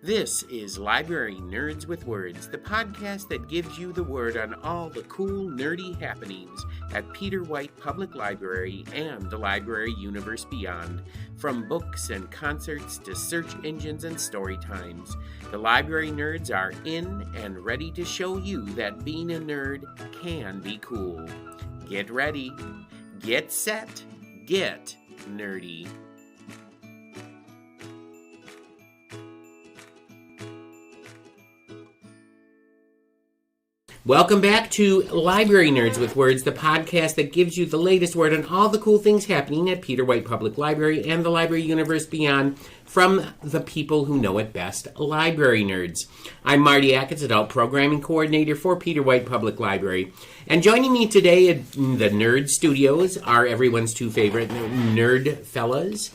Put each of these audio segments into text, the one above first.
This is Library Nerds with Words, the podcast that gives you the word on all the cool, nerdy happenings at Peter White Public Library and the library universe beyond. From books and concerts to search engines and story times, the Library Nerds are in and ready to show you that being a nerd can be cool. Get ready, get set, get nerdy. Welcome back to Library Nerds with Words, the podcast that gives you the latest word on all the cool things happening at Peter White Public Library and the library universe beyond from the people who know it best, Library Nerds. I'm Marty, Adult Programming Coordinator for Peter White Public Library. And joining me today in the Nerd Studios are everyone's two favorite nerd fellas.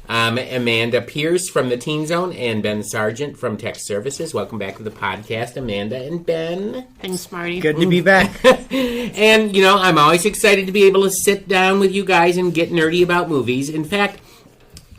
Amanda Pierce from the Teen Zone and Ben Sargent from Tech Services. Welcome back to the podcast, Amanda and Ben. Thanks, Marty. Good to be back. And, I'm always excited to be able to sit down with you guys and get nerdy about movies. In fact,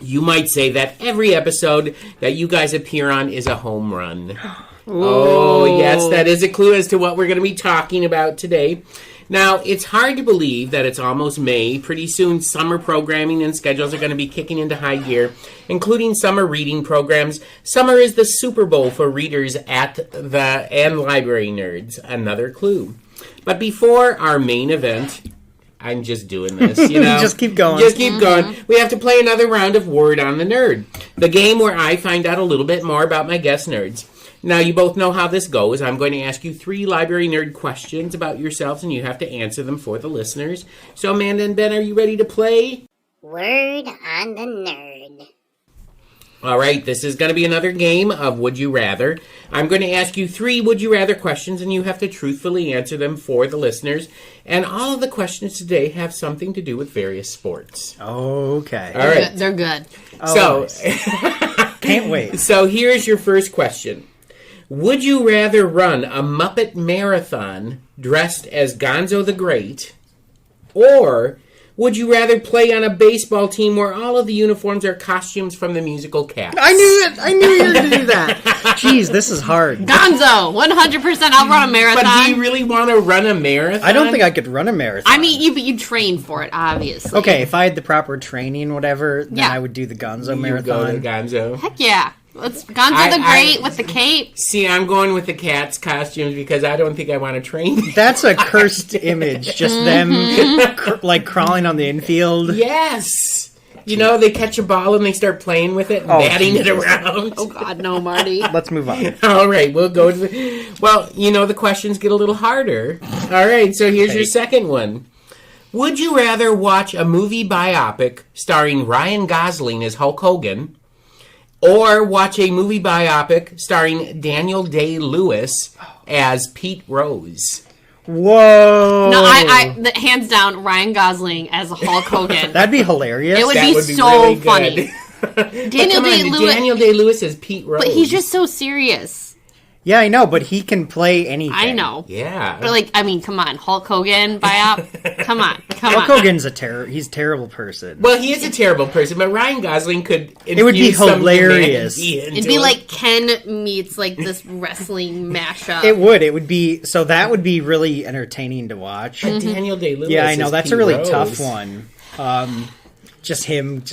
you might say that every episode that you guys appear on is a home run. Oh, yes, that is a clue as to what we're going to be talking about today. Now, it's hard to believe that it's almost May. Pretty soon, summer programming and schedules are going to be kicking into high gear, including summer reading programs. Summer is the Super Bowl for readers and library nerds. Another clue. But before our main event, I'm just doing this, Just keep going. Just keep going. We have to play another round of Word on the Nerd, the game where I find out a little bit more about my guest nerds. Now, you both know how this goes. I'm going to ask you 3 library nerd questions about yourselves, and you have to answer them for the listeners. So, Amanda and Ben, are you ready to play? Word on the Nerd. All right, this is going to be another game of Would You Rather. I'm going to ask you 3 Would You Rather questions, and you have to truthfully answer them for the listeners. And all of the questions today have something to do with various sports. Okay. All right. They're good. Oh, so, nice. Can't wait. So, here's your first question. Would you rather run a Muppet Marathon dressed as Gonzo the Great, or would you rather play on a baseball team where all of the uniforms are costumes from the musical Cats? I knew it! I knew you were going to do that! Jeez, this is hard. Gonzo! 100% I'll run a marathon. But do you really want to run a marathon? I don't think I could run a marathon. I mean, you train for it, obviously. Okay, if I had the proper training, whatever, then I would do the Gonzo marathon. Go to Gonzo. Heck yeah. Gonzo the Great with the cape. See, I'm going with the Cats costumes because I don't think I want to train. That's a cursed image. Just them, crawling on the infield. Yes. They catch a ball and they start playing with it and batting it around. Oh, God, no, Marty. Let's move on. All right, we'll go to the questions get a little harder. All right, so here's your second one. Would you rather watch a movie biopic starring Ryan Gosling as Hulk Hogan, or watch a movie biopic starring Daniel Day-Lewis as Pete Rose? Whoa! No, I hands down, Ryan Gosling as Hulk Hogan. That'd be hilarious. It would be so really funny. Daniel Day-Lewis as Pete Rose. But he's just so serious. Yeah, I know, but he can play anything. I know. Yeah. But, come on. Hulk Hogan biop? Come on. Hulk Hogan's he's a terrible person. Well, he is a terrible person, but Ryan Gosling could it would be hilarious. It'd be like Ken meets, this wrestling mashup. It would be, so that would be really entertaining to watch. But Daniel Day-Lewis Yeah, I know, that's Pete a really Rose. tough one. Just him,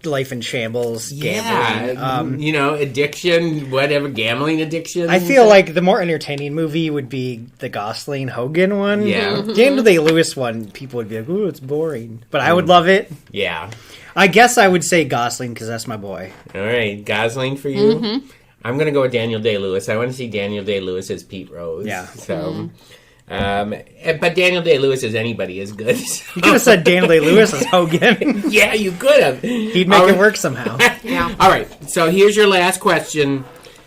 life in shambles, gambling. Addiction, whatever, gambling addiction. I feel like the more entertaining movie would be the Gosling-Hogan one. Yeah. Daniel Day-Lewis one, people would be like, ooh, it's boring. But I would love it. Yeah. I guess I would say Gosling, because that's my boy. All right, Gosling for you? Mm-hmm. I'm going to go with Daniel Day-Lewis. I want to see Daniel Day-Lewis as Pete Rose. Yeah. So... but Daniel Day-Lewis as anybody is good. So. You could have said Daniel Day-Lewis as Hogan. Yeah, you could have. He'd make it work somehow. Yeah. All right, so here's your last question.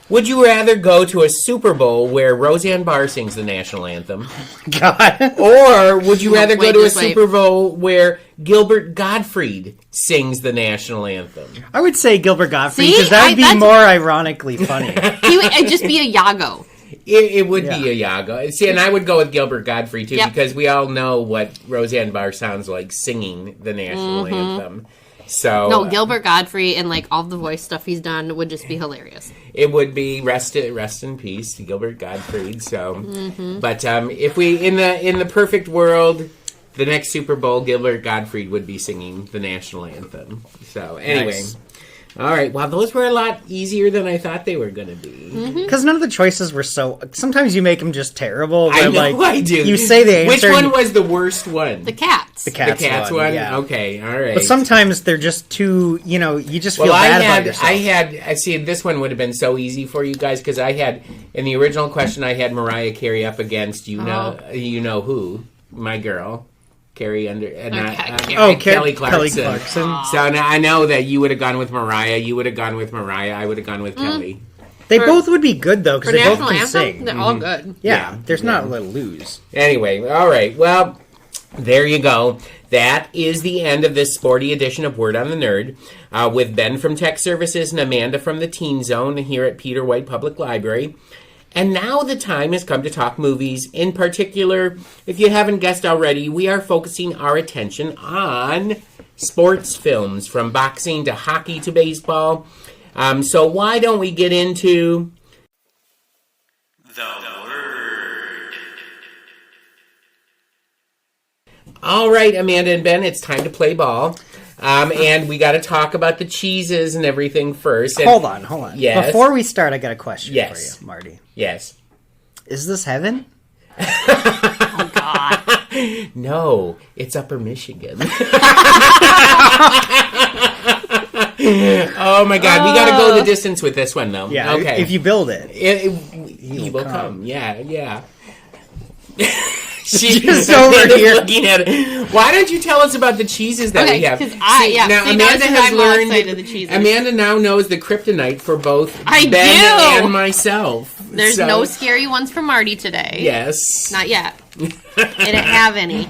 Would you rather go to a Super Bowl where Roseanne Barr sings the national anthem? God. Or would you rather go to a Super Bowl where Gilbert Gottfried sings the national anthem? I would say Gilbert Gottfried, because that would be more ironically funny. It'd just be a Yago. It would be a Yago. See, and I would go with Gilbert Gottfried, too, because we all know what Roseanne Barr sounds like singing the national anthem. So No, Gilbert Godfrey and like all the voice stuff he's done would just be hilarious. it would be rest in peace to Gilbert Gottfried. So, but if we in the perfect world, the next Super Bowl, Gilbert Gottfried would be singing the national anthem. So anyway. Nice. All right. Well, those were a lot easier than I thought they were going to be. Because none of the choices were so... Sometimes you make them just terrible. I where, know like, I do. You say the answer... Which one was the worst one? The cats. The cats, The cats one? yeah. Okay, all right. But sometimes they're just too... You just feel Well, bad about yourself. I see, this one would have been so easy for you guys, because I had, in the original question, I had Mariah Carey up against, you know who, my girl. Carrie Kelly Clarkson. So now I know that you would have gone with Mariah. You would have gone with Mariah. I would have gone with Kelly. They both would be good, though, because For they both national can anthem, sing. they're all good. Yeah, there's not a little lose. Anyway, all right. Well, there you go. That is the end of this sporty edition of Word on the Nerd with Ben from Tech Services and Amanda from the Teen Zone here at Peter White Public Library. And now the time has come to talk movies. In particular, if you haven't guessed already, we are focusing our attention on sports films, from boxing to hockey to baseball. So why don't we get into the Word? All right, Amanda and Ben, it's time to play ball. And we got to talk about the cheeses and everything first. And Hold on. Yes. Before we start, I got a question for Yes. you, Marty. Yes. Is this heaven? Oh, God. No, it's Upper Michigan. Oh my God, we got to go the distance with this one, though. Yeah, Okay. if you build it. He will come. Yeah. She's Just over here. looking at it. Why don't you tell us about the cheeses that we have? Now, Amanda has learned. The cheeses. Amanda now knows the kryptonite for both I Ben do. and myself. There's So- no scary ones for Marty today. Yes. Not yet. I didn't have any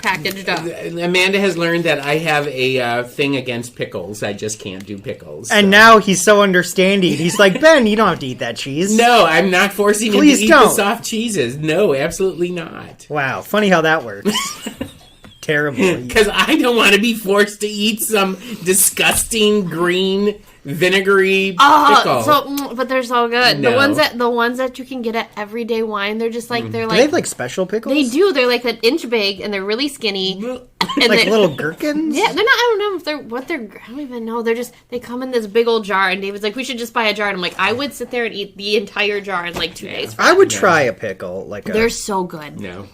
packaged up. Amanda has learned that I have a thing against pickles. I just can't do pickles. And now he's so understanding. He's like, Ben, you don't have to eat that cheese. No, I'm not forcing him Please to eat don't. the soft cheeses. No, absolutely not. Wow, funny how that works. Terrible. Because I don't want to be forced to eat some disgusting green vinegary pickle. But they're so good. No. The ones that you can get at Everyday Wine, they're just like they're Do like they have like special pickles? they do. They're like an inch big and they're really skinny. And Like little gherkins? Yeah, they're not. I don't know if they're what they're. I don't even know. They're just. They come in this big old jar, and David's like, "We should just buy a jar." And I'm like, I would sit there and eat the entire jar in like 2 days. I would try a pickle. They're so good. No.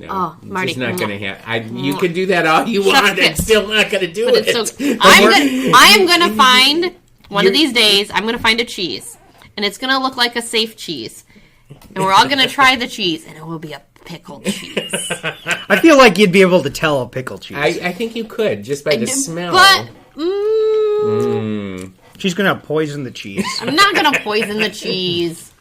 Oh, Marty, it's not going to happen. You can do that all you Chef's want. kiss. It's still not going to do But it. it's so. I am gonna find one of these days. I'm gonna find a cheese, and it's gonna look like a safe cheese, and we're all gonna try the cheese, and it will be a pickled cheese. I feel like you'd be able to tell a pickle cheese. I think you could, just by the smell. But She's gonna poison the cheese. I'm not gonna poison the cheese.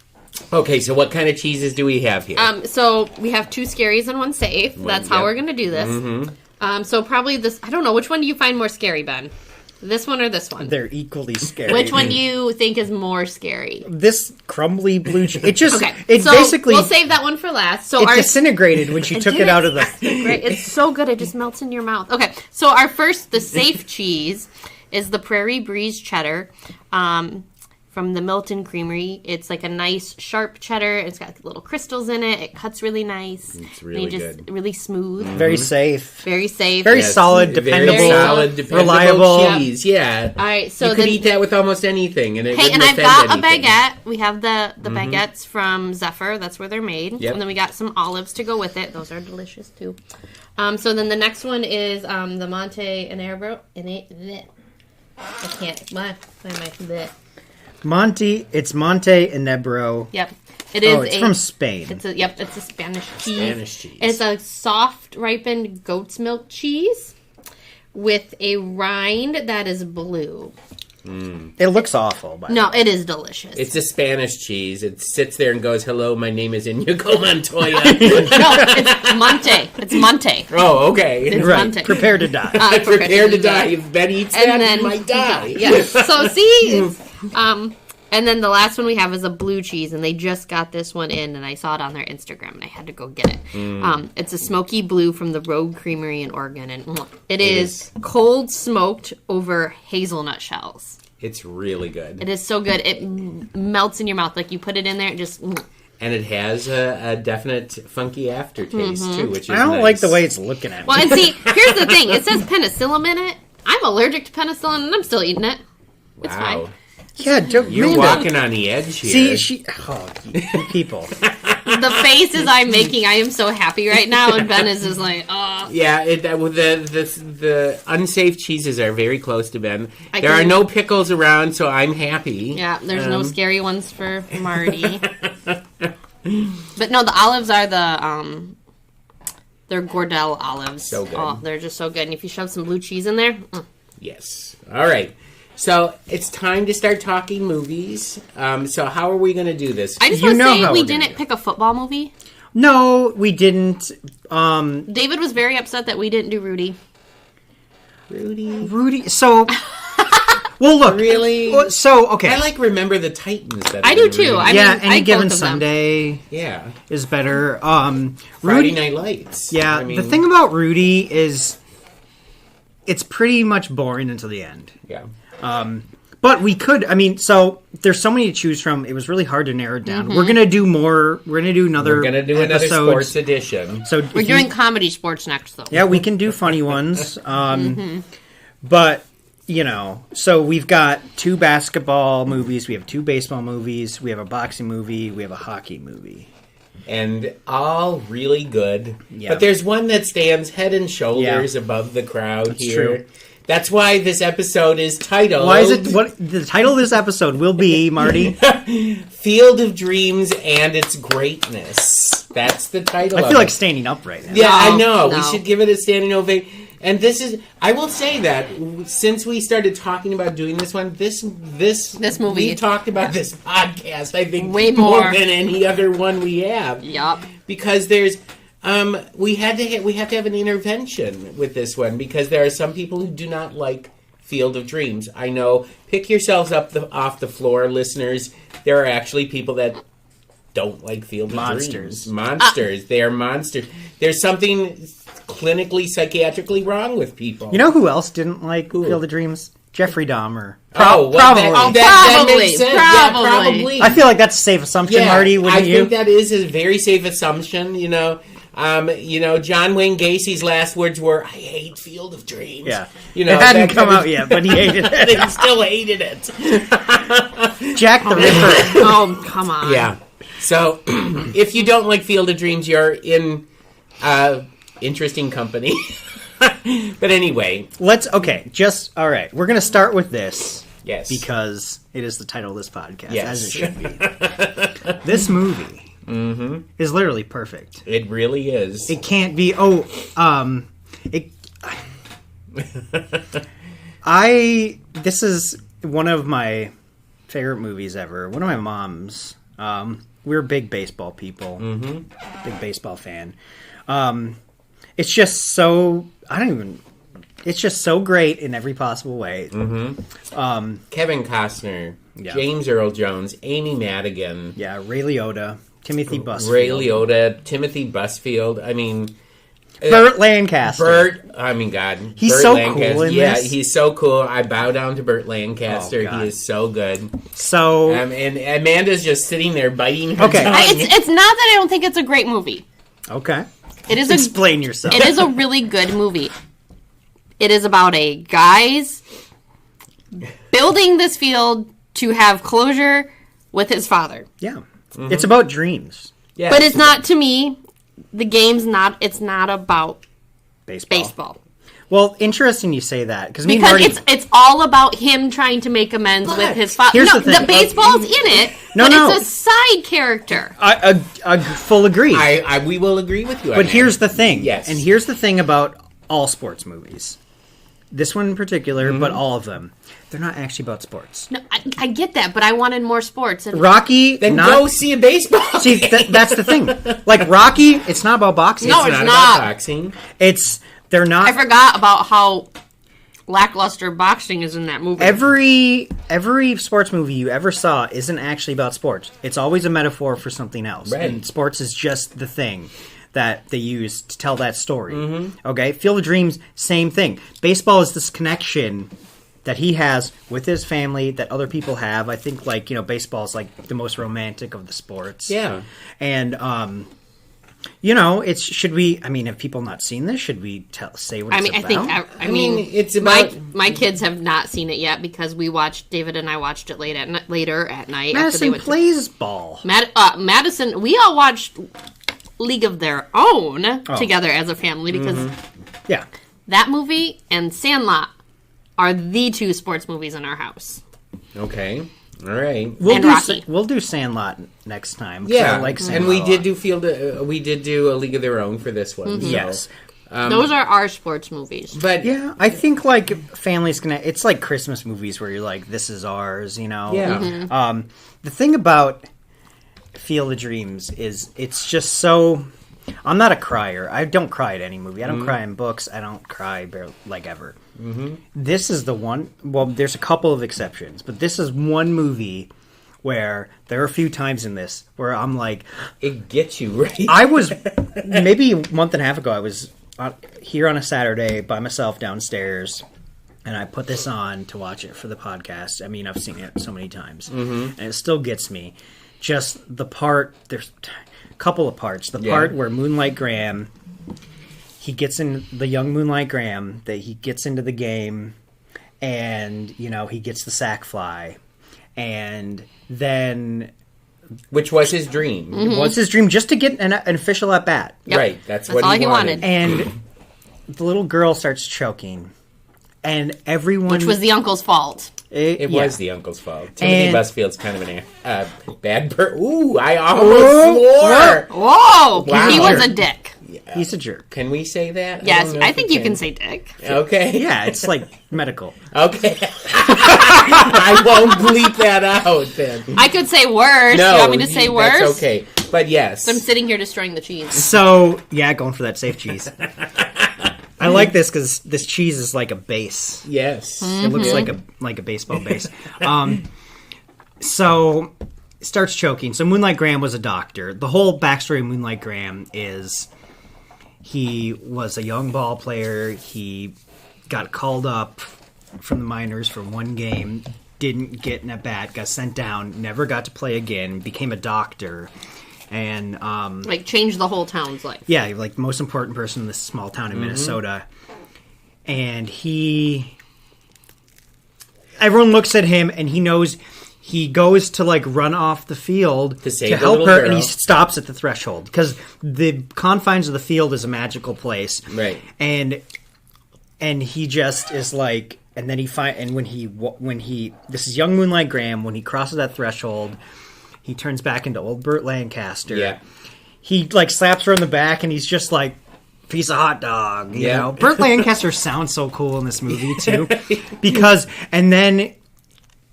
Okay, so what kind of cheeses do we have here? So we have 2 scaries and 1 safe. That's how yep. we're gonna do this. So probably this. I don't know, which one do you find more scary, Ben? This one or this one? They're equally scary. Which one do you think is more scary? This crumbly blue cheese. It just, Okay, it so basically, we'll save that one for last. So it our disintegrated when she took it out of the... Right, it's so good, it just melts in your mouth. Okay, so our first, the safe cheese, is the Prairie Breeze cheddar from the Milton Creamery. It's like a nice sharp cheddar. It's got little crystals in it. It cuts really nice. It's really good. Really smooth. Very safe. Very safe. Very solid, dependable, very solid, dependable reliable. cheese. Yeah. All right, so you could eat that with almost anything, and it Hey, wouldn't and I've offend got a anything. baguette. We have the baguettes from Zephyr. That's where they're made. Yep. And then we got some olives to go with it. Those are delicious too. So then the next one is the Monte Enebro. I can't. Why am I? Bleh. It's Monte Enebro. Yep. It is. It's from Spain. It's a Spanish cheese. Spanish cheese. It's a soft ripened goat's milk cheese with a rind that is blue. It looks awful. No, it is delicious. It's a Spanish cheese. It sits there and goes, "Hello, my name is Inigo Montoya." No, it's Monte. It's Monte. Oh, okay. It's Right. Monte. Prepare to die. Prepare to die. If Ben eats that, he might die. Yeah. So see, And then the last one we have is a blue cheese, and they just got this one in, and I saw it on their Instagram, and I had to go get it. It's a smoky blue from the Rogue Creamery in Oregon, and it is cold smoked over hazelnut shells. It's really good. It is so good. It melts in your mouth. Like, you put it in there, it just... And it has a definite funky aftertaste, too, which is I don't nice. like the way it's looking at me. Well, and see, here's the thing. It says penicillin in it. I'm allergic to penicillin, and I'm still eating it. It's fine. Yeah, You're walking on the edge here. See, you people. The faces I'm making, I am so happy right now, and Ben is just like, oh. Yeah, the unsafe cheeses are very close to Ben. There are no pickles around, so I'm happy. Yeah, there's no scary ones for Marty. But no, the olives are they're Gordel olives. So good. Oh, they're just so good. And if you shove some blue cheese in there, Yes. All right. So it's time to start talking movies. So how are we going to do this? I just You want to know say how we we're gonna didn't pick a football movie. No, we didn't. David was very upset that we didn't do Rudy. Rudy. So, well, look. Really? So, okay. I remember the Titans. I do too. I yeah, mean, any like given both of them. Sunday Yeah. is better. Friday Rudy. Night Lights. Yeah, the thing about Rudy is it's pretty much boring until the end. Yeah. But we could. I mean, so there's so many to choose from. It was really hard to narrow it down. We're gonna do more. We're gonna do another. We're going to do another episodes. sports edition. So We're doing comedy sports next, though. Yeah, we can do funny ones. But, so we've got 2 basketball movies, we have 2 baseball movies, we have a boxing movie, we have a hockey movie. And all really good. Yeah. But there's one that stands head and shoulders above the crowd That's here. true. That's why this episode is titled... Why is it... What the title of this episode will be, Marty? Field of Dreams and Its Greatness. That's the title I feel like standing up right now. Yeah, I know. No. We should give it a standing ovation. And this is... I will say that since we started talking about doing this one, this movie... We've talked about this podcast, I think, way more more than any other one we have. Yup. Because there's... we have to have an intervention with this one because there are some people who do not like Field of Dreams. I know. Pick yourselves up off the floor, listeners. There are actually people that don't like Field of Dreams. Monsters. They are monsters. There's something clinically, psychiatrically wrong with people. You know who else didn't like Field of Dreams? Jeffrey Dahmer. Probably. That makes sense. Yeah, probably. I feel like that's a safe assumption, Marty, wouldn't you? I think that is a very safe assumption, John Wayne Gacy's last words were, "I hate Field of Dreams." Yeah. It hadn't come out yet, but he hated it. He still hated it. Jack the Ripper. Oh, come on. Yeah. So, if you don't like Field of Dreams, you're in interesting company. But anyway. All right. We're going to start with this. Yes. Because it is the title of this podcast, Yes. as it should be. This movie is literally perfect. It really is. It can't be. This is one of my favorite movies ever. One of my mom's. We're big baseball people. Big baseball fan. It's just so. It's just so great in every possible way. Kevin Costner, Yeah. James Earl Jones, Amy Madigan. Yeah, Ray Liotta, Timothy Busfield. Ray Liotta, Timothy Busfield. I mean, Burt Lancaster. God. He's Burt so Lancaster. cool in Yeah, this. he's so cool. I bow down to Burt Lancaster. Oh, God. He is so good. So, And Amanda's just sitting there biting her Okay. tongue. It's not that I don't think it's a great movie. okay. It is Explain yourself. It is a really good movie. It is about a guy's building this field to have closure with his father. Yeah. It's about dreams. Yeah, But it's not, to me, the game's not, it's not about baseball. Well, interesting you say that. Because Because it's all about him trying to make amends with his father. Here's No, the thing. baseball's in it, No, but no. it's a side character. I full agree. we will agree with you on But that. here's the thing. Yes. And here's the thing about all sports movies. This one in particular, but all of them. They're not actually about sports. No, I get that, but I wanted more sports. And Rocky, Then go see a baseball See, game. that's the thing. Like Rocky, it's not about boxing. No, It's it's not not. about boxing. They're not. I forgot about how lackluster boxing is in that movie. Every sports movie you ever saw isn't actually about sports. It's always a metaphor for something else. Right. And sports is just the thing that they use to tell that story. Mm-hmm. Okay? Field of Dreams, same thing. Baseball is this connection that he has with his family that other people have. I think, like, baseball is like the most romantic of the sports. Yeah. And have people not seen this? Should we say what it's about? I mean, it's about my kids have not seen it yet because David and I watched it later at night. Madison after they went plays ball. Madison, we all watched League of Their Own together as a family because Yeah. that movie and Sandlot are the two sports movies in our house. Okay. All right. We'll do Sandlot next time. Yeah, I like Sandlot and we a did lot. we did do a League of Their Own for this one. So, Yes. Those are our sports movies. but Yeah, I think like families it's like Christmas movies where you're like, this is ours, Yeah. The thing about Field of Dreams is it's just so. I'm not a crier. I don't cry at any movie. I don't cry in books. I don't cry like ever. Mm-hmm. This is the one. Well, there's a couple of exceptions, but this is one movie where there are a few times in this where I'm like, it gets you right. I was maybe a month and a half ago. I was here on a Saturday by myself downstairs, and I put this on to watch it for the podcast. I mean, I've seen it so many times, and it still gets me. Just the part. There's a couple of parts. The part where Moonlight Graham, he gets in the young Moonlight Graham. That he gets into the game, and he gets the sack fly, and then. Which was his dream. It was his dream just to get an official at bat. Yep. Right. That's That's what all he he wanted. And the little girl starts choking. And everyone... Which was the uncle's fault. It yeah. was the uncle's fault. Timothy And- Busfield's kind of an bad bird. Ooh, I almost swore. Whoa! Wow. He was a dick. He's a jerk. Can we say that? Yes, don't know I if think we you can say dick. Okay. Yeah, it's like medical. Okay. I won't bleep that out then. I could say worse. No, you want me to say worse? That's okay. But yes. I'm sitting here destroying the cheese. So, yeah, going for that safe cheese. I like this because this cheese is like a base. Yes. It looks like a baseball base. So starts choking. So Moonlight Graham was a doctor. The whole backstory of Moonlight Graham is he was a young ball player. He got called up from the minors for one game, didn't get an at bat, got sent down, never got to play again, became a doctor, and Like, changed the whole town's life. yeah, like most important person in this small town in Minnesota. And everyone looks at him and he knows he goes to like run off the field To save to the help little her, girl. and he stops at the threshold because the confines of the field is a magical place, Right. And he just is like, and then when he this is young Moonlight Graham, when he crosses that threshold, he turns back into old Burt Lancaster. Yeah. He like slaps her in the back, and he's just like, piece of hot dog. You know, Burt Lancaster sounds so cool in this movie too, because and then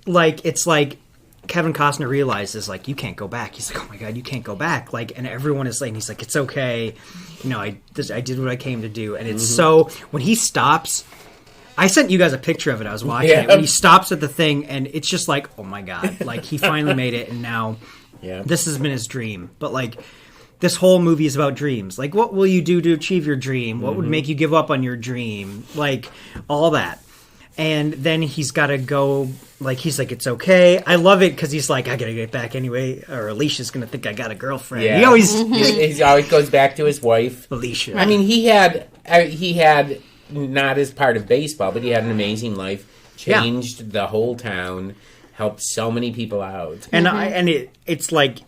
like it's like Kevin Costner realizes like you can't go back. He's like, oh my god, you can't go back. Like, and everyone is like, he's like, it's okay. I did what I came to do, and it's so when he stops. I sent you guys a picture of it. I was watching it when he stops at the thing, and it's just like, oh my god, like he finally made it, and now this has been his dream. But like, this whole movie is about dreams. Like, what will you do to achieve your dream? What would make you give up on your dream? Like, all that. And then he's got to go. Like, he's like, it's okay. I love it because he's like, I gotta get back anyway, or Alicia's gonna think I got a girlfriend. Yeah. He always He always goes back to his wife. Alicia. I mean, he had not as part of baseball, but he had an amazing life. Changed the whole town. Helped so many people out. And it's like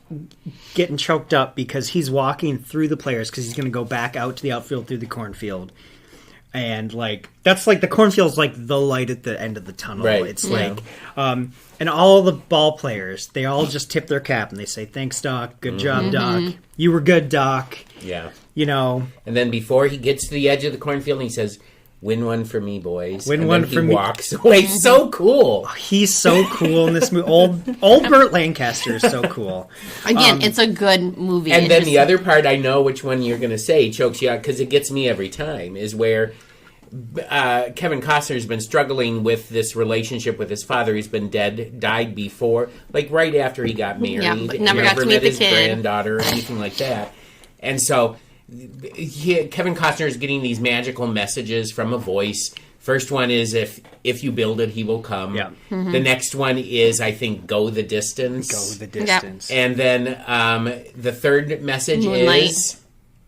getting choked up because he's walking through the players because he's going to go back out to the outfield through the cornfield. And like that's like the cornfield's like the light at the end of the tunnel. Right. It's like and all the ball players, they all just tip their cap and they say, "Thanks, Doc. Good job, Doc. You were good, Doc." Yeah. You know. And then before he gets to the edge of the cornfield, he says, "Win one for me, boys." Win and one then for he me. walks away. So cool. He's so cool in this movie. Old Burt Lancaster is so cool. Again, it's a good movie. And It's then just- the other part, I know which one you're going to say, chokes you out because it gets me every time, is where Kevin Costner's been struggling with this relationship with his father. He's been died before, like right after he got married. Yeah, but never got to meet met the his kid. granddaughter or anything like that. And so Kevin Costner is getting these magical messages from a voice. First one is if you build it, he will come. Yeah. The next one is, I think, go the distance. Go the distance. And then the third message Moonlight.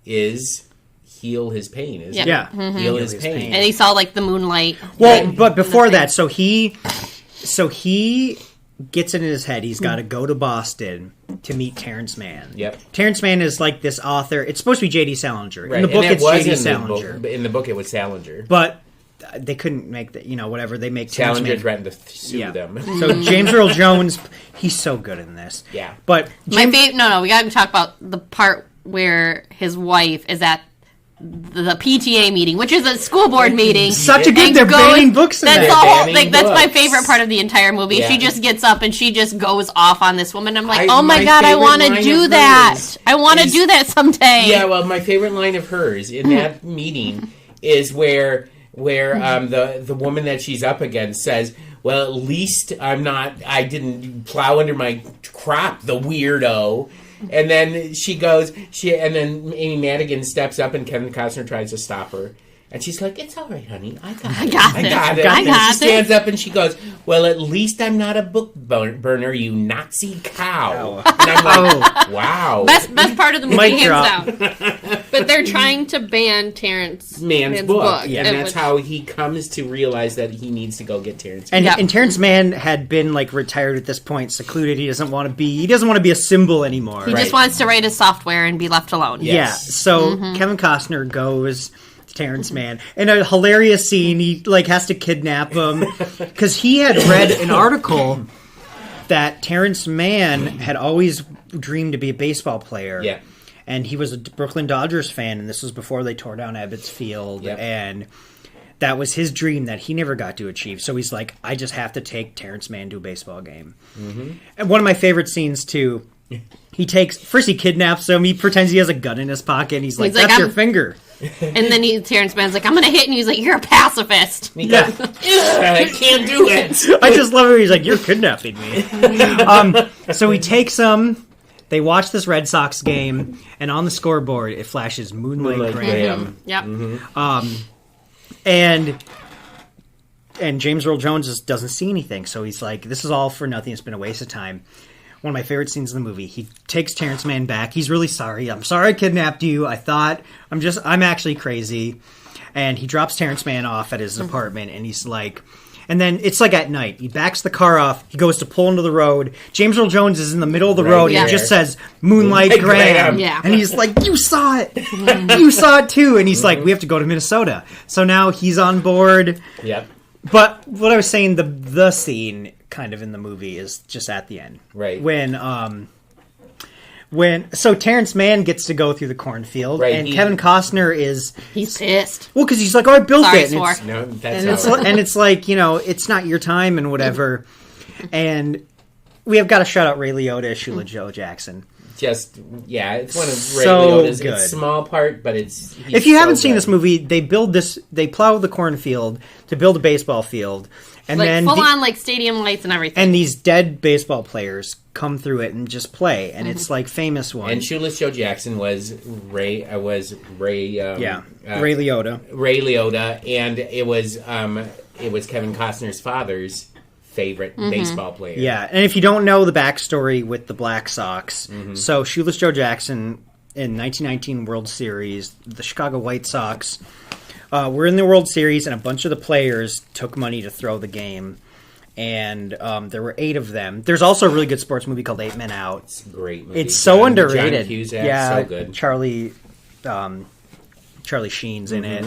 is heal his pain. Isn't it? Yeah. Heal his pain. And he saw like the moonlight. Well, but before that, so he gets it in his head. He's got to go to Boston to meet Terrence Mann. Yep. Terrence Mann is like this author. It's supposed to be J.D. Salinger. Right. In the book, and it's was J.D. in Salinger. The book, in the book, it was Salinger. But they couldn't make that. Whatever they make. Terrence Salinger Mann. threatened to sue them. So James Earl Jones, he's so good in this. Yeah. But My favorite. No, we got to talk about the part where his wife is at the PTA meeting, which is a school board meeting. Such a good. and They're goes- banning books in That's there. the whole. Banning Like, that's my books. favorite part of the entire movie. Yeah. She just gets up and she just goes off on this woman. I'm like, I- oh my my god, I favorite want to line do of that. hers I want to is- do that someday. Yeah, well, my favorite line of hers in that meeting is where the woman that she's up against says, "Well, at least I didn't plow under my crop, the weirdo." And then and then Amy Madigan steps up and Kevin Costner tries to stop her. And she's like, "It's all right, honey. I got it. got I this. got it." I And got she stands up and she goes, "Well, at least I'm not a book burner, you Nazi cow." And I'm like, wow. Best part of the movie, Mic hands down. But they're trying to ban Terrence Mann's book. Yeah. And It that's was- how he comes to realize that he needs to go get Terrence. And, Yeah. and Terrence Mann had been like retired at this point, secluded. He doesn't want to be a symbol anymore. He just wants to write his software and be left alone. Yeah. Yeah. Yes. So Kevin Costner goes to Terrence Mann in a hilarious scene. He like has to kidnap him because he had read an article that Terrence Mann had always dreamed to be a baseball player. Yeah. And he was a Brooklyn Dodgers fan, and this was before they tore down Ebbets Field. Yep. And that was his dream that he never got to achieve. So he's like, I just have to take Terrence Mann to a baseball game. Mm-hmm. And one of my favorite scenes, too, he kidnaps him. He pretends he has a gun in his pocket, and he's like, like, that's your I'm- finger. And then Terrence Mann's like, I'm going to hit. And he's like, you're a pacifist. Yeah. I can't do it. I just love it. He's like, you're kidnapping me. So he takes him. They watch this Red Sox game, and on the scoreboard, it flashes Moonlight Graham. Yep. And James Earl Jones just doesn't see anything, so he's like, this is all for nothing. It's been a waste of time. One of my favorite scenes in the movie. He takes Terrence Mann back. He's really sorry. I'm sorry I kidnapped you. I'm actually crazy. And he drops Terrence Mann off at his apartment, and he's like... And then it's like at night. He backs the car off. He goes to pull into the road. James Earl Jones is in the middle of the road. Yeah. And he just says, Moonlight Moonlight Graham. Graham. Yeah. And he's like, you saw it. You saw it too. And he's like, we have to go to Minnesota. So now he's on board. Yep. But what I was saying, the scene kind of in the movie is just at the end. Right. So Terrence Mann gets to go through the cornfield, Right, and he- Kevin Costner is... He's pissed. Well, because he's like, oh, I built Sorry, it. And swore. it's, No, that's and it's, how and it's like, it's not your time and whatever. And we have got to shout out Ray Liotta as Shula Joe Jackson. it's one of Ray So Liotta's. good. It's a small part, but he's If you so haven't seen good. this movie, they plow the cornfield to build a baseball field. And Like, then full on, like, stadium lights and everything. and these dead baseball players come through it and just play. And it's like famous one. And Shoeless Joe Jackson was Ray. Ray Liotta. Ray Liotta, and it was Kevin Costner's father's favorite baseball player. Yeah, and if you don't know the backstory with the Black Sox, Mm-hmm. so Shoeless Joe Jackson in 1919 World Series, the Chicago White Sox were in the World Series, and a bunch of the players took money to throw the game, and there were 8 of them. There's also a really good sports movie called 8 Men Out. It's a great movie. It's so John underrated. Cusack, Yeah, so good. Charlie Sheen's in it.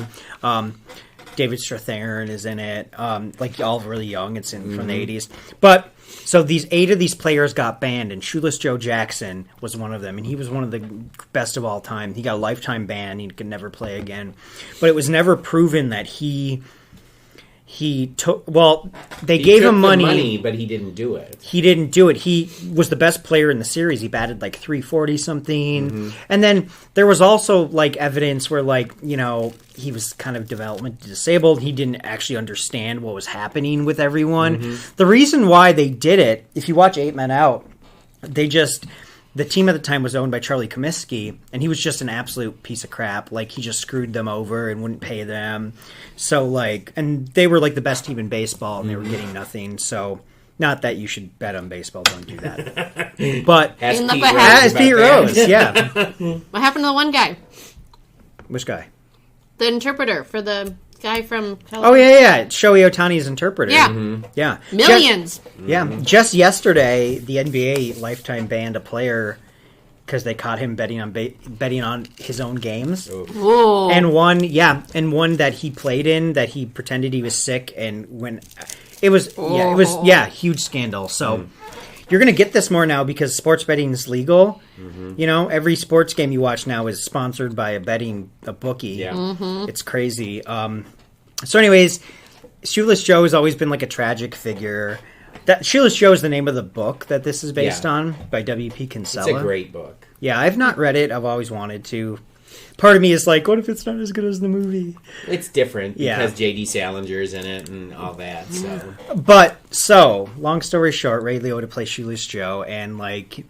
David Strathairn is in it. Like all really young. It's from the 80s. But so these 8 of these players got banned, and Shoeless Joe Jackson was one of them, and he was one of the best of all time. He got a lifetime ban. He could never play again. But it was never proven that he he took. Well, they He gave took him the money, but he didn't do it. He didn't do it. He was the best player in the series. He batted like 340 something. And then there was also like evidence where like, you know, he was kind of developmentally disabled. He didn't actually understand what was happening with everyone. The reason why they did it, if you watch 8 Men Out, the team at the time was owned by Charlie Comiskey, and he was just an absolute piece of crap. Like, he just screwed them over and wouldn't pay them. So, like, and they were, like, the best team in baseball, and they were getting nothing. So, not that you should bet on baseball. Don't do that. But Ask Look Pete what Rose happened. as about Pete that. Rose, yeah. What happened to the one guy? Which guy? The interpreter for the guy from Oh, California. yeah. Shohei Ohtani's interpreter. Yeah. Yeah. Millions. Just yesterday, the NBA lifetime banned a player because they caught him betting on his own games. Whoa. And one that he played in that he pretended he was sick, and when it was huge scandal. So you're gonna get this more now because sports betting is legal. You know, every sports game you watch now is sponsored by a bookie. Yeah. It's crazy. So anyways, Shoeless Joe has always been like a tragic figure. That Shoeless Joe is the name of the book that this is based on by W.P. Kinsella. It's a great book. Yeah, I've not read it. I've always wanted to. Part of me is like, what if it's not as good as the movie? It's different Yeah. because J.D. Salinger's in it and all that. So But, so, long story short, Ray Liotta plays Shoeless Joe, and, like,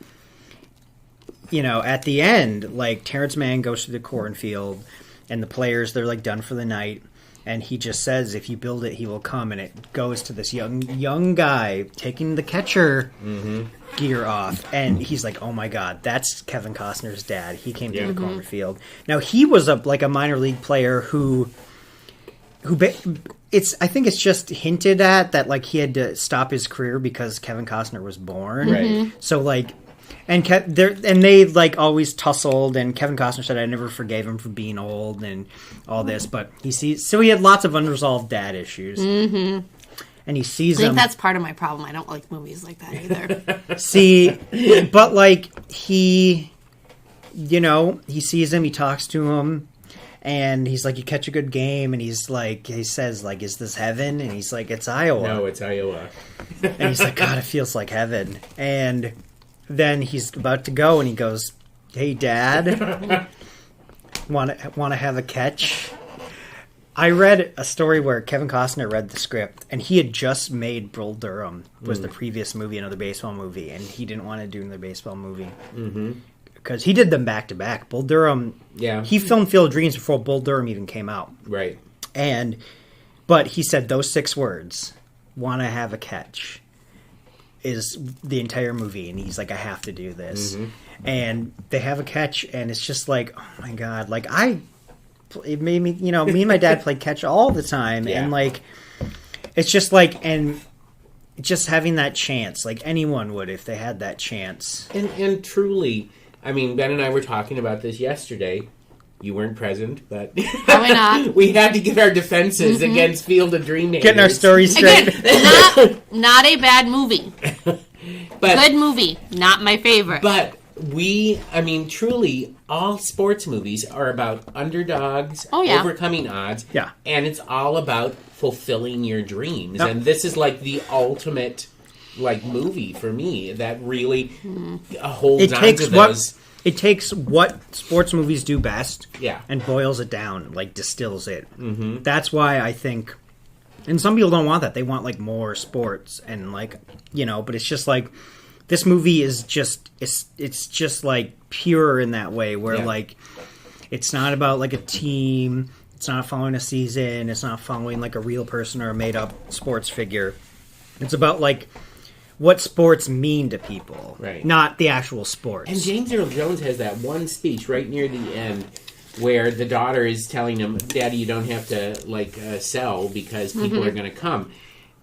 you know, at the end, like, Terrence Mann goes to the cornfield, and the players, they're, like, done for the night, and he just says, if you build it, he will come, and it goes to this young guy taking the catcher gear off, and he's like, oh my god, that's Kevin Costner's dad. He came to the cornfield. Now, he was a minor league player who I think it's just hinted at that, like, he had to stop his career because Kevin Costner was born. Right. So, like, and they, like, always tussled, and Kevin Costner said, I never forgave him for being old and all this, but he had lots of unresolved dad issues. And he sees I think them. that's part of my problem. I don't like movies like that either. See, but, like, he sees him, he talks to him, and he's like, you catch a good game, and he says, like, is this heaven? And he's like, it's Iowa. no, it's Iowa. And he's like, God, it feels like heaven. And then he's about to go, and he goes, hey, Dad, want to have a catch? I read a story where Kevin Costner read the script, and he had just made Bull Durham, was the previous movie, another baseball movie, and he didn't want to do another baseball movie. Because he did them back to back. Bull Durham, he filmed Field of Dreams before Bull Durham even came out. Right. But he said those 6 words, want to have a catch, is the entire movie, and he's like, I have to do this. And they have a catch, and it's just like, oh my god, like, it made me, me and my dad played catch all the time, and, like, it's just like, and just having that chance, like, anyone would if they had that chance. And truly, I mean, Ben and I were talking about this yesterday. You weren't present, but Probably not. we had to get our defenses against Field of Dream haters. Getting our stories straight. Again, not a bad movie. But Good movie. Not my favorite. But truly, all sports movies are about underdogs, overcoming odds, and it's all about fulfilling your dreams. And this is like the ultimate, like, movie for me that really holds on to those. It takes what sports movies do best, Yeah. and boils it down, like, distills it. That's why I think, and some people don't want that. They want, like, more sports, and, like, but it's just like, this movie is just, it's just, like, pure in that way, where, like, it's not about, like, a team, it's not following a season, it's not following, like, a real person or a made-up sports figure. It's about, like, what sports mean to people, Right. not the actual sports. And James Earl Jones has that one speech right near the end where the daughter is telling him, Daddy, you don't have to, like, sell because people are going to come.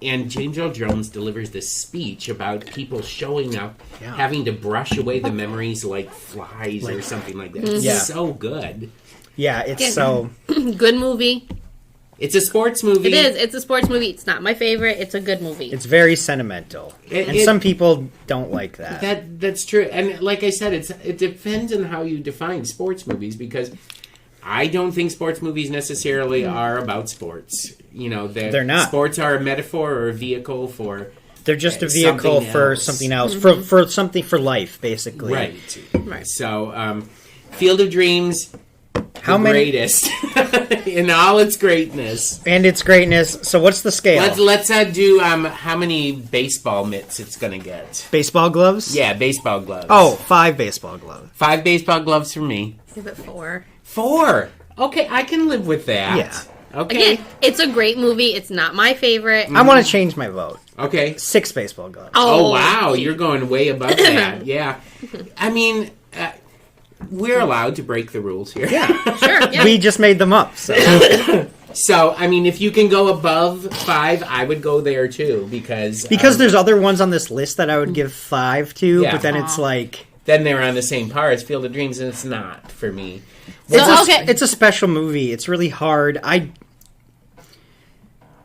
And James Earl Jones delivers this speech about people showing up, having to brush away the memories like flies or something like that. It's so good. Yeah, it's so... Good movie. It's a sports movie. It is. It's a sports movie. It's not my favorite. It's a good movie. It's very sentimental. And some people don't like that. That's true. And like I said, it depends on how you define sports movies, because I don't think sports movies necessarily are about sports. You know, They're not. Sports are a metaphor or a vehicle for. They're just a vehicle for something else, for something for life, basically. Right. So, Field of Dreams, How the many? greatest in all its greatness. And its greatness. So what's the scale? Let's do how many baseball mitts it's gonna get. Baseball gloves? Yeah, baseball gloves. Oh, 5 baseball gloves. 5 baseball gloves for me. Give it 4. 4. Okay, I can live with that. Yeah. Okay. Again, it's a great movie. It's not my favorite. I want to change my vote. Okay. 6 baseball gloves. Oh wow, you're going way above that. Yeah. I mean, we're allowed to break the rules here. Yeah. Sure, yeah. We just made them up. So. So, I mean, if you can go above 5, I would go there too because There's other ones on this list that I would give 5 to, Yeah. but then it's like then they're on the same par as Field of Dreams, and it's not for me. it's a special movie. It's really hard.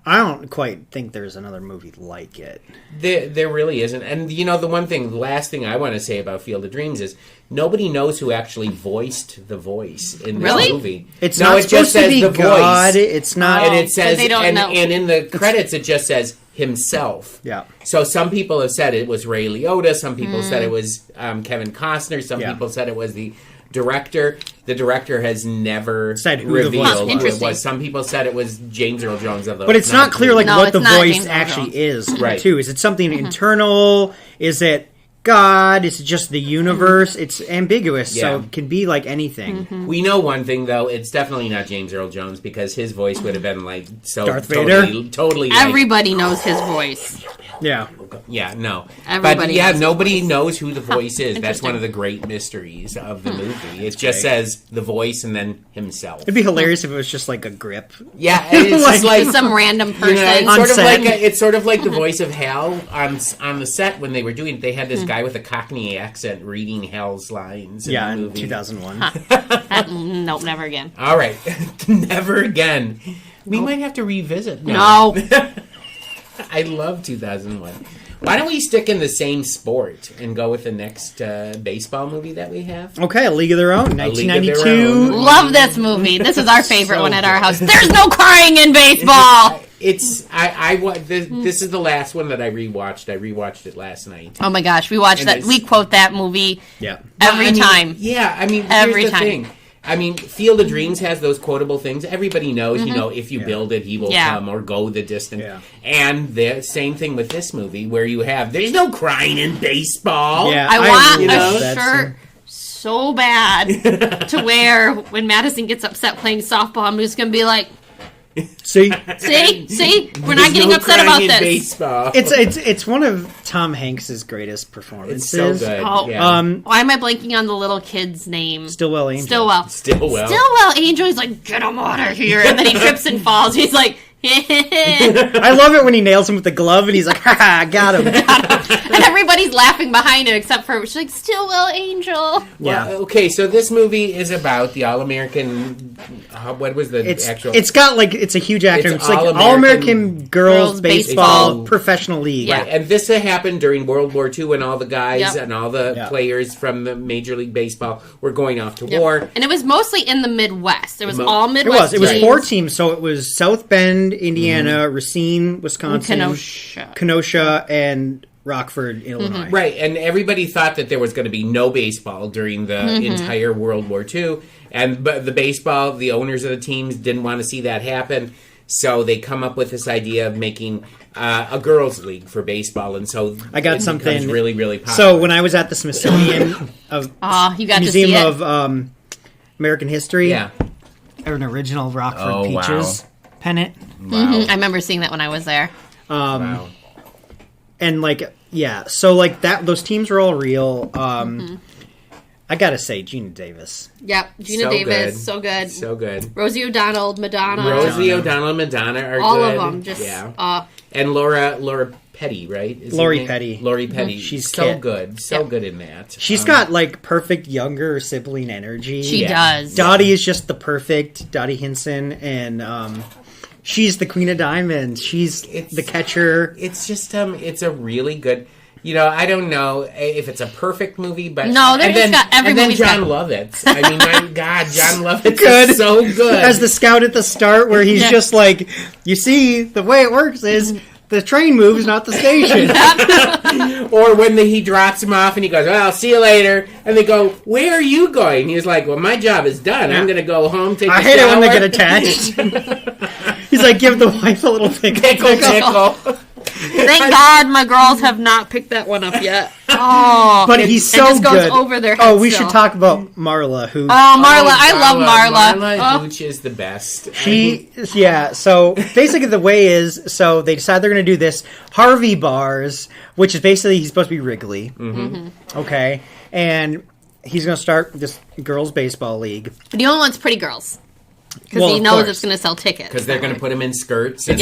I don't quite think there's another movie like it. There really isn't. And, you know, the last thing I want to say about Field of Dreams is nobody knows who actually voiced the voice in this Really? movie. It's No, not it supposed just says to be the God. voice. It's not. And it says, they don't know. and in the credits, it just says himself. Yeah. So some people have said it was Ray Liotta. Some people said it was Kevin Costner. Some Yeah. people said it was the director. The director has never Said who the voice revealed was. who it Interesting. was. Some people said it was James Earl Jones. Of the But it's not clear, like, No, what it's the not voice James Earl actually Jones. is, Right. too. Is it something internal? Is it God? Is it just the universe? It's ambiguous, so Yeah. it can be like anything. We know one thing though; it's definitely not James Earl Jones because his voice would have been like so Darth Vader? totally. Like, Everybody knows his voice. Yeah. yeah, no, Everybody but yeah, knows nobody knows who the voice is. That's Interesting. one of the great mysteries of the movie. It just says the voice and then himself. It'd be hilarious if it was just like a grip. Yeah, it's just like Just some random person. you know, it's On sort of set. like it's sort of like the voice of Hal on the set when they were doing. They had this guy with a Cockney accent reading Hal's lines. In Yeah, the in movie. 2001. Nope, never again. All right, never again. We might have to revisit. No. I love 2001. Why don't we stick in the same sport and go with the next baseball movie that we have? Okay, A League of Their Own, A League of Their 1992. Own. Love this movie. This is our favorite So one at our good. house. There's no crying in baseball. It's this is the last one that I rewatched. I rewatched it last night. Oh my gosh, we watch And that. it's- We quote that movie Yeah. every I mean, time. Yeah, I mean, Every here's the time. thing. I mean, Field of Dreams has those quotable things. Everybody knows, you know, if you build it, he will Yeah. come or go the distance. Yeah. And the same thing with this movie, where you have there's no crying in baseball. Yeah. I want really know, a love that shirt so bad to wear when Madison gets upset playing softball. I'm just gonna be like, scene. see, we're There's not getting no upset crying about in this. Baseball. It's one of Tom Hanks's greatest performances. It's so good. Oh, yeah. Why am I blanking on the little kid's name? Stillwell Angel. Stillwell. Stillwell. Angel. He's like, get him out of here, and then he trips and falls. He's like, and I love it when he nails him with the glove and he's like, ha, got him. everybody's laughing behind him except for she's like, Stillwell Angel. Yeah. Well, okay, so this movie is about the All-American. What was the actual? It's got like it's a huge acronym. It's It's like All-American All-American Girls Girls Baseball Baseball. Professional League. Yeah. Right, and this had happened during World War II when all the guys Yep. and all the Yeah. players from the Major League Baseball were going off to Yep. war. And it was mostly in the Midwest. It was all It Midwest. was. It was teams. 4 teams, so it was South Bend, Indiana, Racine, Wisconsin, Kenosha. and Rockford, Illinois. Right, and everybody thought that there was going to be no baseball during the entire World War II, but the baseball, the owners of the teams didn't want to see that happen, so they come up with this idea of making a girls' league for baseball, and so I got it something becomes really, really popular. So when I was at the Smithsonian of Oh, you got Museum to see it. of American History, yeah, an original Rockford Oh, wow. Peaches pennant. wow, I remember seeing that when I was there. wow. And like, yeah, so like that, those teams were all real. I gotta say, Gina Davis. Yep, Gina So Davis, good. so good. So good. Rosie O'Donnell, Madonna, Rosie O'Donnell and Madonna are all good. of them. Just yeah. And Laura Petty, right? Is her Lori name? Petty. Lori Petty. She's so Kit. good. So Yeah. good in that. She's got like perfect younger sibling energy. she Yeah. does. Dottie is just the perfect Dottie Hinson, and she's the Queen of Diamonds. She's It's- the catcher. It's just it's a really good. I don't know if it's a perfect movie, but No, every movie's got John Lovitz. I mean, my God, John Lovitz is so good as the scout at the start, where he's just like, you see, the way it works is the train moves, not the station. Or when he drops him off and he goes, "Well, I'll see you later," and they go, "Where are you going?" He's like, "Well, my job is done. I'm going to go home, take a shower." I hate it when they get attached. He's like, give the wife a little Tickle. Thank God my girls have not picked that one up yet. Oh, but he's so it just goes good. Over their heads. Oh, we should talk about Marla, who. Oh, Marla! I love Marla. Marla Hooch is the best. So basically, the way is they decide they're going to do this Harvey Bars, which is basically he's supposed to be Wrigley. Mm-hmm. Okay, and he's going to start this girls' baseball league. But he only wants pretty girls. Because he knows it's going to sell tickets. Because they're going to put him in skirts. And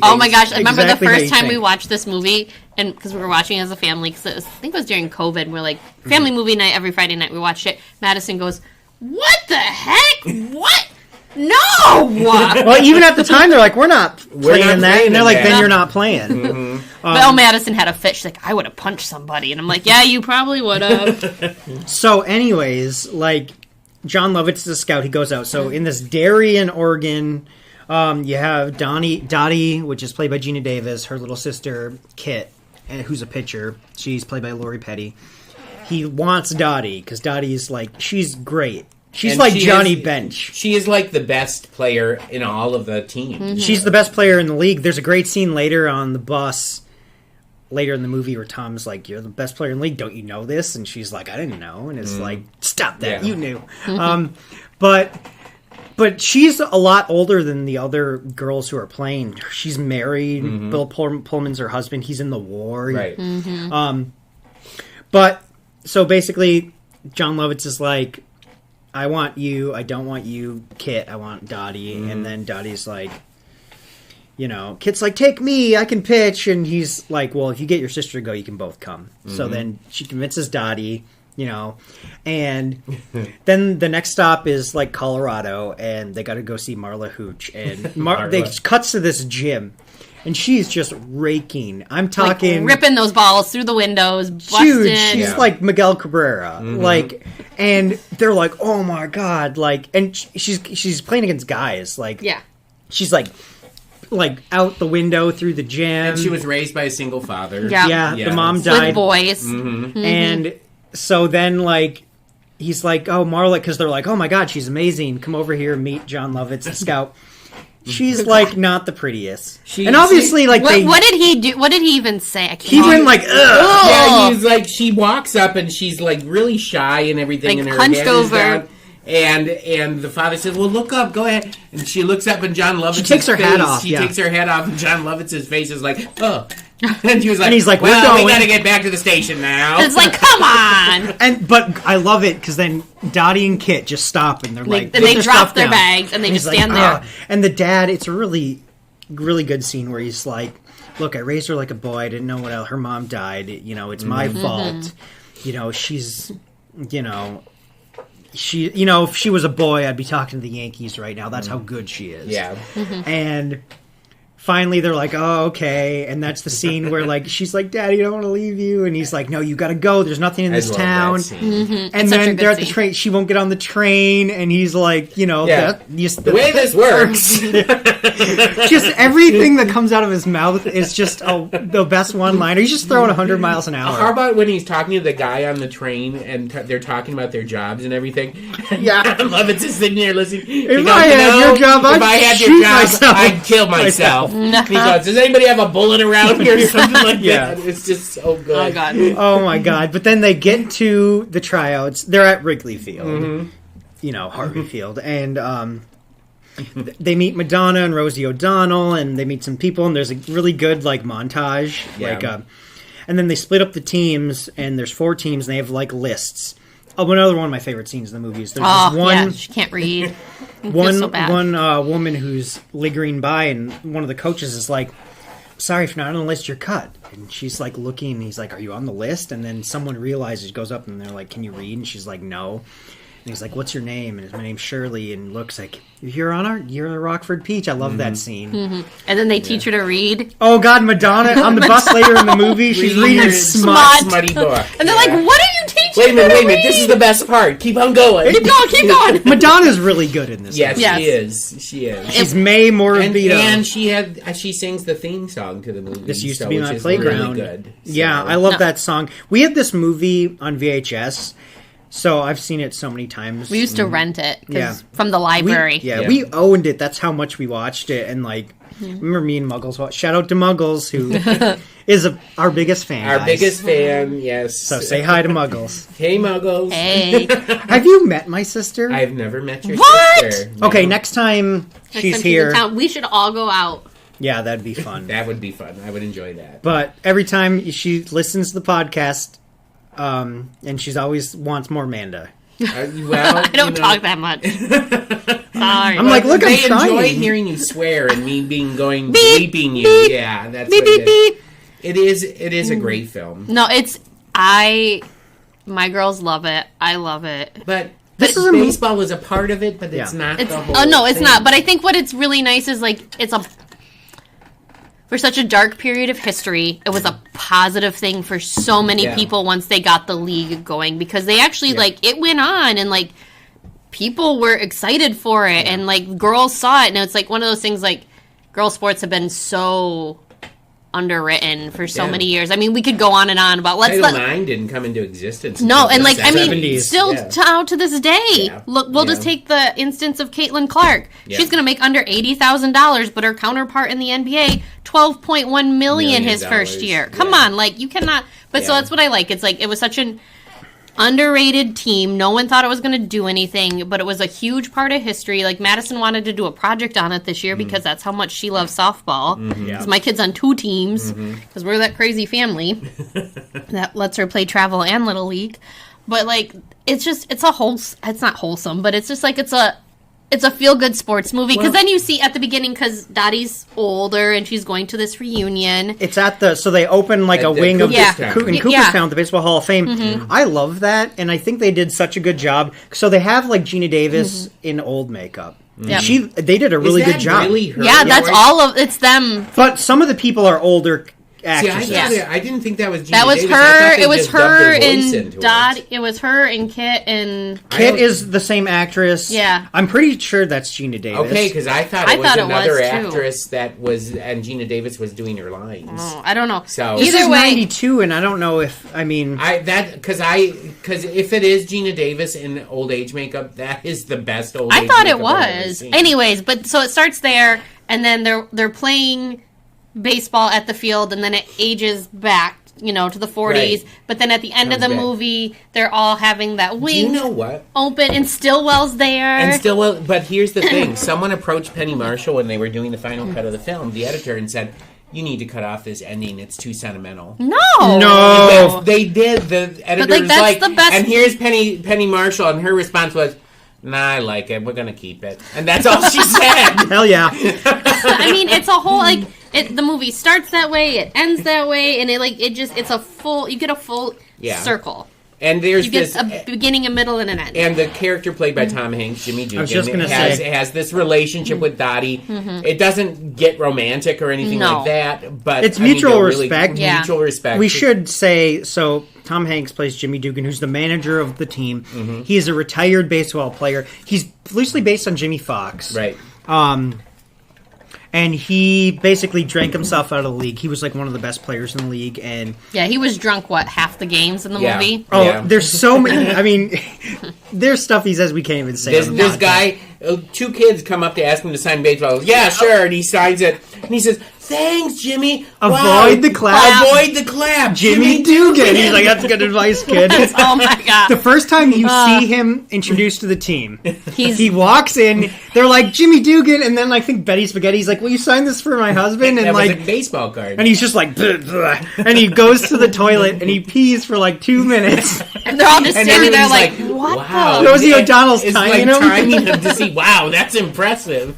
oh my gosh! I remember the first time we watched this movie, and because we were watching it as a family, because I think it was during COVID, and we're like, family movie night every Friday night, we watched it. Madison goes, "What the heck? What? No!" Well, even at the time, they're like, we're not playing that. And they're like, then you're not playing. Mm-hmm. But Madison had a fit. She's like, "I would have punched somebody." And I'm like, "Yeah, you probably would have." So anyways, John Lovitz is a scout. He goes out. So in this Darien, Oregon, you have Dottie, which is played by Gina Davis, her little sister, Kit, who's a pitcher. She's played by Lori Petty. He wants Dottie because Dottie's she's great. She's like Johnny Bench. She is like the best player in all of the teams. Mm-hmm. She's the best player in the league. There's a great scene later on the bus, later in the movie, where Tom's like, "You're the best player in the league. Don't you know this?" And she's like, "I didn't know." And it's like, "Stop that. Yeah. You knew." But she's a lot older than the other girls who are playing. She's married. Mm-hmm. Bill Pullman's her husband. He's in the war. Right. Mm-hmm. But so basically, John Lovitz is like, "I want you. I don't want you, Kit. I want Dottie." Mm-hmm. And then Dottie's like, Kit's like, "Take me, I can pitch." And he's like, "Well, if you get your sister to go, you can both come." Mm-hmm. So then she convinces Dottie, and then the next stop is Colorado, and they got to go see Marla Hooch. And they cuts to this gym, and she's just raking. I'm talking ripping those balls through the windows, busting. Huge. She's like Miguel Cabrera, and they're like, "Oh my God!" And she's playing against guys, she's out the window through the gym. And she was raised by a single father. Yeah. The mom died. With boys. Mm-hmm. Mm-hmm. And so then, he's like, "Oh, Marla," because they're like, "Oh my God, she's amazing. Come over here and meet John Lovitz, the scout." She's not the prettiest. And obviously, what did he do? What did he even say? I can't he went ugh. Yeah, he's like, she walks up and she's really shy and everything, and her hunched head over. Is down. And the father says, "Well, look up, go ahead." And she looks up, and John Lovitz's She takes her hat off. She takes her head off, and John Lovitz's face is like, "Oh." And she was like, and he's like, "Well, we got to get back to the station now." It's like, come on. But I love it because then Dottie and Kit just stop, and they're they drop their bags, and they just stand there. And the dad, it's a really, really good scene where he's like, "Look, I raised her like a boy. I didn't know what else. Her mom died. It's my fault. She's, she, if she was a boy, I'd be talking to the Yankees right now. That's how good she is." Yeah. And finally, they're like, "Oh, okay." And that's the scene where, she's like, "Daddy, I don't want to leave you." And he's like, "No, you got to go. There's nothing in this town." Mm-hmm. And then they're at the train. She won't get on the train. And he's like, the way this works. Just everything that comes out of his mouth is just the best one-liner. He's just throwing 100 miles an hour. How about when he's talking to the guy on the train and they're talking about their jobs and everything? Yeah. I love it, just sitting there listening. If I had your job, I'd kill myself. No. Because does anybody have a bullet around here or something like that? It's just so good. Oh God. Oh my God. But then they get to the tryouts. They're at Wrigley Field. Harvey Field. And they meet Madonna and Rosie O'Donnell, and they meet some people, and there's a really good montage. Yeah. And then they split up the teams, and there's 4 teams, and they have lists. Oh, another one of my favorite scenes in the movies. There's this one. Yeah, she can't read. One woman who's lingering by, and one of the coaches is like, "Sorry, if you're not on the list, you're cut." And she's looking, and he's like, "Are you on the list?" And then someone realizes, goes up, and they're like, "Can you read?" And she's like, "No." he's like, "What's your name?" And my name's Shirley. And Luke's like, "You're a Rockford Peach." I love that scene. And then they teach her to read. Oh God, Madonna on the bus later in the movie. She's reading Smut. Smutty book. And they're like, "What are you teaching?" Wait a minute, her to read?" This is the best part. Keep on going. Keep going. Madonna's really good in this. Yes, movie. Yes. she is. She's May Morabito. And she sings the theme song to the movie. This used to be which my is playground. Really good. Yeah, I love that song. We had this movie on VHS, so I've seen it so many times. We used to rent it Yeah. from the library. We owned it. That's how much we watched it. And like, remember me and Muggles watched. Shout out to Muggles, who is our biggest fan. Our guys. biggest fan, yes. So say hi to Muggles. Hey, Muggles. Hey. Have you met my sister? I've never met your What? sister. No. Okay, next time Next she's time here. in town, we should all go out. Yeah, that'd be fun. That would be fun. I would enjoy that. But every time she listens to the podcast, and she's always wants more Manda. Well, I don't talk that much. Sorry. I'm like, look, they I'm enjoy trying. hearing you swear and me Beep, bleeping you. beep, Yeah, that's beep, what beep, beep. It is a great film. No, my girls love it. I love it. But This is a baseball is a part of it, but it's Yeah. not It's, the whole oh no, it's thing. not. But I think what it's really nice is like for such a dark period of history, it was a positive thing for so many Yeah. people once they got the league going, because they actually like it went on and like people were excited for it and like girls saw it, and it's like one of those things like girl sports have been so underwritten for so Yeah. many years. I mean, we could go on and on about Title IX didn't come into existence. No, until and the like I mean, 70s, still yeah. out to this day. Yeah. Look, we'll just Yeah. take the instance of Caitlin Clark. Yeah. She's going to make under $80,000, but her counterpart in the NBA, $12.1 million his first $1 year. Come yeah. on, like you cannot. But so Yeah. that's what I like. It's like it was such an underrated team. No one thought it was going to do anything, but it was a huge part of history. Like Madison wanted to do a project on it this year because that's how much she loves softball. Because my kid's on 2 teams because we're that crazy family that lets her play travel and little league. But like it's not wholesome, but it's just like it's a feel good sports movie because then you see at the beginning because Dottie's older and she's going to this reunion. It's at so they open like At a the wing of Cooperstown. in Yeah. Cooperstown, the Baseball Hall of Fame. I love that, and I think they did such a good job. So they have like Gina Davis in old makeup. Yep. They did a really Is good that job. really her Yeah, that's voice? all of it's them. But some of the people are older See, actresses. I didn't think that was Gina That was Davis. I her. thought they It was just dubbed her their voice and into it. Dot. It was her and Kit and Kit I don't- is the same actress. Yeah. I'm pretty sure that's Gina Davis. Okay, because I thought I it was thought it another was, too. actress that was, and Gina Davis was doing her lines. oh, I don't know. So- this Either is way, 92, and I don't know if Because if it is Gina Davis in old age makeup, that is the best old. I age thought it makeup I've ever was. seen. Anyways, but so it starts there, and then they're playing baseball at the field, and then it ages back, to the 40s. Right. But then at the end of Comes the back. movie, they're all having that Do wing you know what? open, and Stillwell's there. And still, but here's the thing: someone approached Penny Marshall when they were doing the final cut of the film, the editor, and said, "You need to cut off this ending. It's too sentimental." no. No. They did. The editor like, was that's like, the best- and here's Penny Marshall, and her response was, "Nah, I like it. We're gonna keep it," and that's all she said. hell yeah. I mean, it's a whole the movie starts that way, it ends that way, and it's a full. You get a full Yeah. circle. And there's You get this. a beginning, a middle, and an end. And the character played by Tom Hanks, Jimmy Dugan, was just gonna has, say. has this relationship with Dottie. It doesn't get romantic or anything No. like that, but It's I mean, mutual they're really- respect. Yeah. Mutual respect. We should say, so Tom Hanks plays Jimmy Dugan, who's the manager of the team. He is a retired baseball player. He's loosely based on Jimmy Fox. Right. And he basically drank himself out of the league. He was like one of the best players in the league. And Yeah, he was drunk, half the games in the Yeah. movie? Yeah. there's so many. I mean, there's stuff he says we can't even say. This guy, 2 kids come up to ask him to sign baseball. Yeah, sure. And he signs it. And he says, "Thanks, Jimmy. Avoid the clap. Avoid the clap. Jimmy Dugan. He's like, that's good advice, kid. Oh my god. The first time you see him introduced to the team, He's he walks in. They're like Jimmy Dugan, and then I think Betty Spaghetti's like, "Will you sign this for my husband?" And That was like, a baseball card. and he's just like, "Bleh, bleh." And he goes to the toilet and he pees for like 2 minutes. and they're all just And standing there everybody's like, What Wow. Rosie O'Donnell's It's timing like him. timing him to see, wow, that's impressive.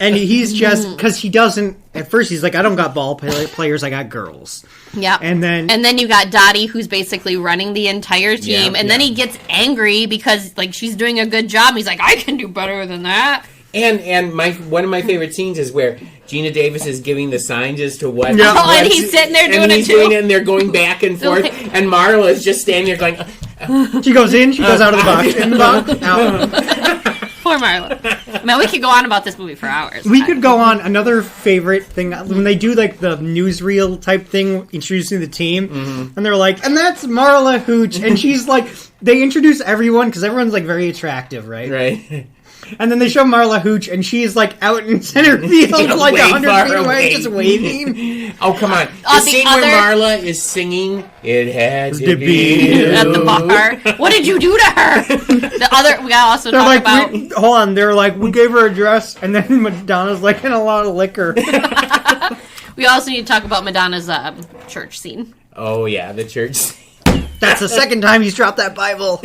And he's just, because he doesn't, at first he's like, I don't got ball players, I got girls. Yeah. And then you got Dottie, who's basically running the entire team, Yeah, and then he gets angry because like she's doing a good job. He's like, I can do better than that. And one of my favorite scenes is where Gina Davis is giving the signs as to what. Yeah. Oh, and he's sitting there doing and it he's too. doing it, and they're going back and forth. like- And Marla is just standing there going, she goes in, she goes out of the box, in the box, out. Poor Marla. Man, we could go on about this movie for hours. We could go on. Another favorite thing, when they do like the newsreel type thing, introducing the team, and they're like, and that's Marla Hooch, and she's like, they introduce everyone, because everyone's like very attractive, right? right. And then they show Marla Hooch, and she's like out in center field, Yeah, like way 100 far feet away, away. just waving. Oh, come on. The the scene other- where Marla is singing, it had to To be be at the you. bar. What did you do to her? The other, we gotta also They're talk like, about. hold on, they're like, we gave her a dress, and then Madonna's like, and a lot of liquor. We also need to talk about Madonna's church scene. Oh, yeah, the church. That's the second time he's dropped that Bible.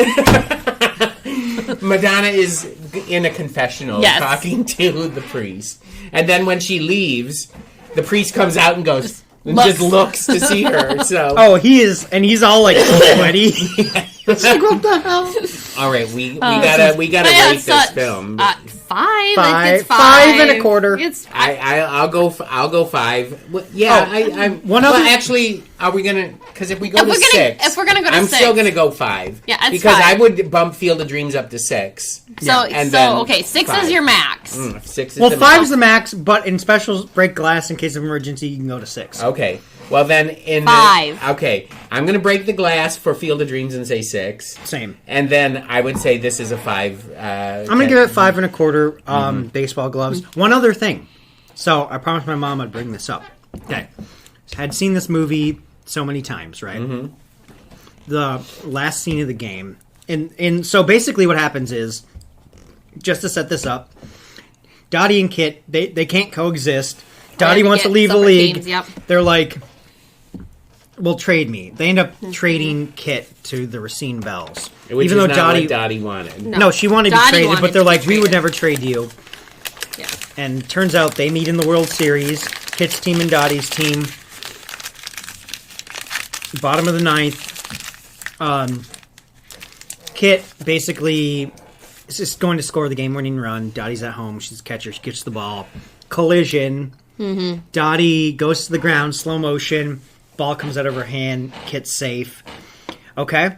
Madonna is in a confessional Yes. talking to the priest. And then when she leaves, the priest comes out and goes, and Looks. just looks to see her. So, Oh, he is, and he's all like sweaty. It's like, what the hell? all right, we gotta But yeah, rate so, this film. Five. Five. It's five. 5.25. It's I'll go 5. Well, yeah, Oh, I'm. one well, other- actually, are we gonna? Because if we go If to we're gonna- 6, if we're gonna go to I'm 6. still gonna go 5. Yeah, it's because 5. I would bump Field of Dreams up to 6. and then okay. 6 5. is your max. 6 is Well, the 5 max. is the max, but in special break glass, in case of emergency, you can go to 6. Okay. Well, then in 5. Okay, I'm gonna break the glass for Field of Dreams and say 6. Same. And then I would say this is a 5. I'm gonna give it 5.25. Baseball gloves. One other thing. So I promised my mom I'd bring this up. Okay, had seen this movie so many times, right? The last scene of the game, and so basically what happens is, just to set this up, Dottie and Kit they can't coexist. Dottie wants to get leave the separate league. teams, yep. They're like, "Well, trade me." They end up trading Kit to the Racine Bells, Which even is though not Dottie. what Dottie wanted. No, she wanted to be Dottie traded, wanted but they're to be like, we would traded. never trade you. Yeah. And turns out they meet in the World Series. Kit's team and Dottie's team. Bottom of the ninth. Kit basically is just going to score the game-winning run. Dottie's at home. She's a catcher. She gets the ball. Collision. Dottie goes to the ground, slow motion. Ball comes out of her hand. Kit's safe. Okay?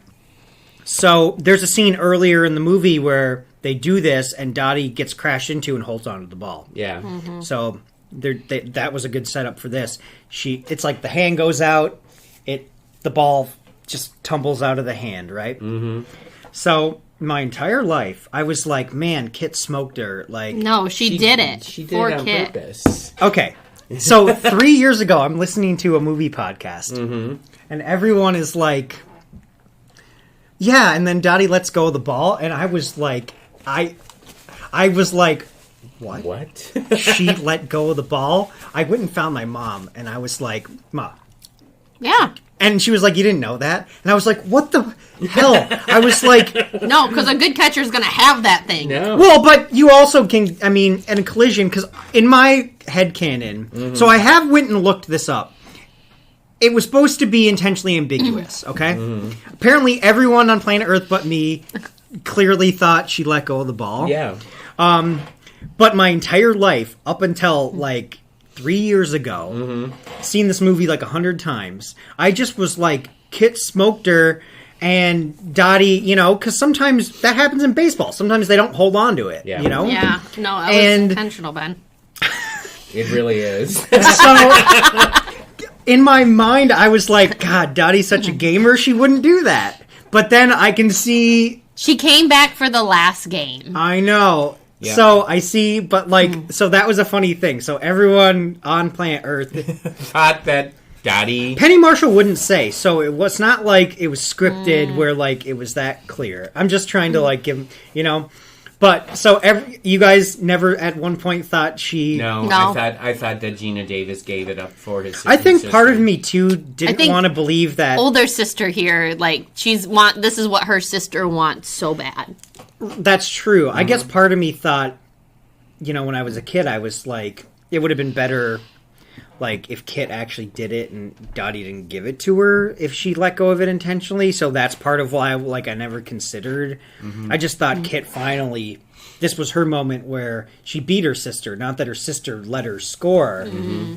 So there's a scene earlier in the movie where they do this, and Dottie gets crashed into and holds onto the ball. Yeah. So that was a good setup for this. It's like the hand goes out, the ball just tumbles out of the hand, right? Mm-hmm. So my entire life, I was like, man, Kit smoked her. Like, No, she did it. She did for it on Kit. purpose. okay. So 3 years ago, I'm listening to a movie podcast, and everyone is like, yeah, and then Dottie lets go of the ball, and I was like, I was like, what? What? She let go of the ball. I went and found my mom, and I was like, Ma. Yeah. And she was like, you didn't know that? And I was like, what the hell? I was like, No, because a good catcher is going to have that thing. No. well, but you also can, I mean, in a collision, because in my headcanon, so I have went and looked this up. It was supposed to be intentionally ambiguous, okay? Apparently everyone on planet Earth but me clearly thought she let go of the ball. Yeah. But my entire life, up until like 3 years ago, seen this movie like 100 times, I just was like, Kit smoked her, and Dottie, because sometimes that happens in baseball. Sometimes they don't hold on to it, Yeah. you know? Yeah. No, that was And- intentional, Ben. It really is. So, in my mind, I was like, God, Dottie's such a gamer, she wouldn't do that. But then I can see, She came back for the last game. I know. Yeah. So I see, but like, so that was a funny thing. So everyone on planet Earth, Thought that Dottie. Penny Marshall wouldn't say. So it was not like it was scripted where like it was that clear. I'm just trying to like give, But so you guys never at one point thought she? No, No. I thought that Gina Davis gave it up for his. I think sister. part of me too didn't think want to believe that. Older sister here, like this is what her sister wants so bad. That's true. I guess part of me thought, when I was a kid, I was like, it would have been better, like, if Kit actually did it and Dottie didn't give it to her if she let go of it intentionally. So that's part of why, I never considered. I just thought Kit finally, this was her moment where she beat her sister, not that her sister let her score.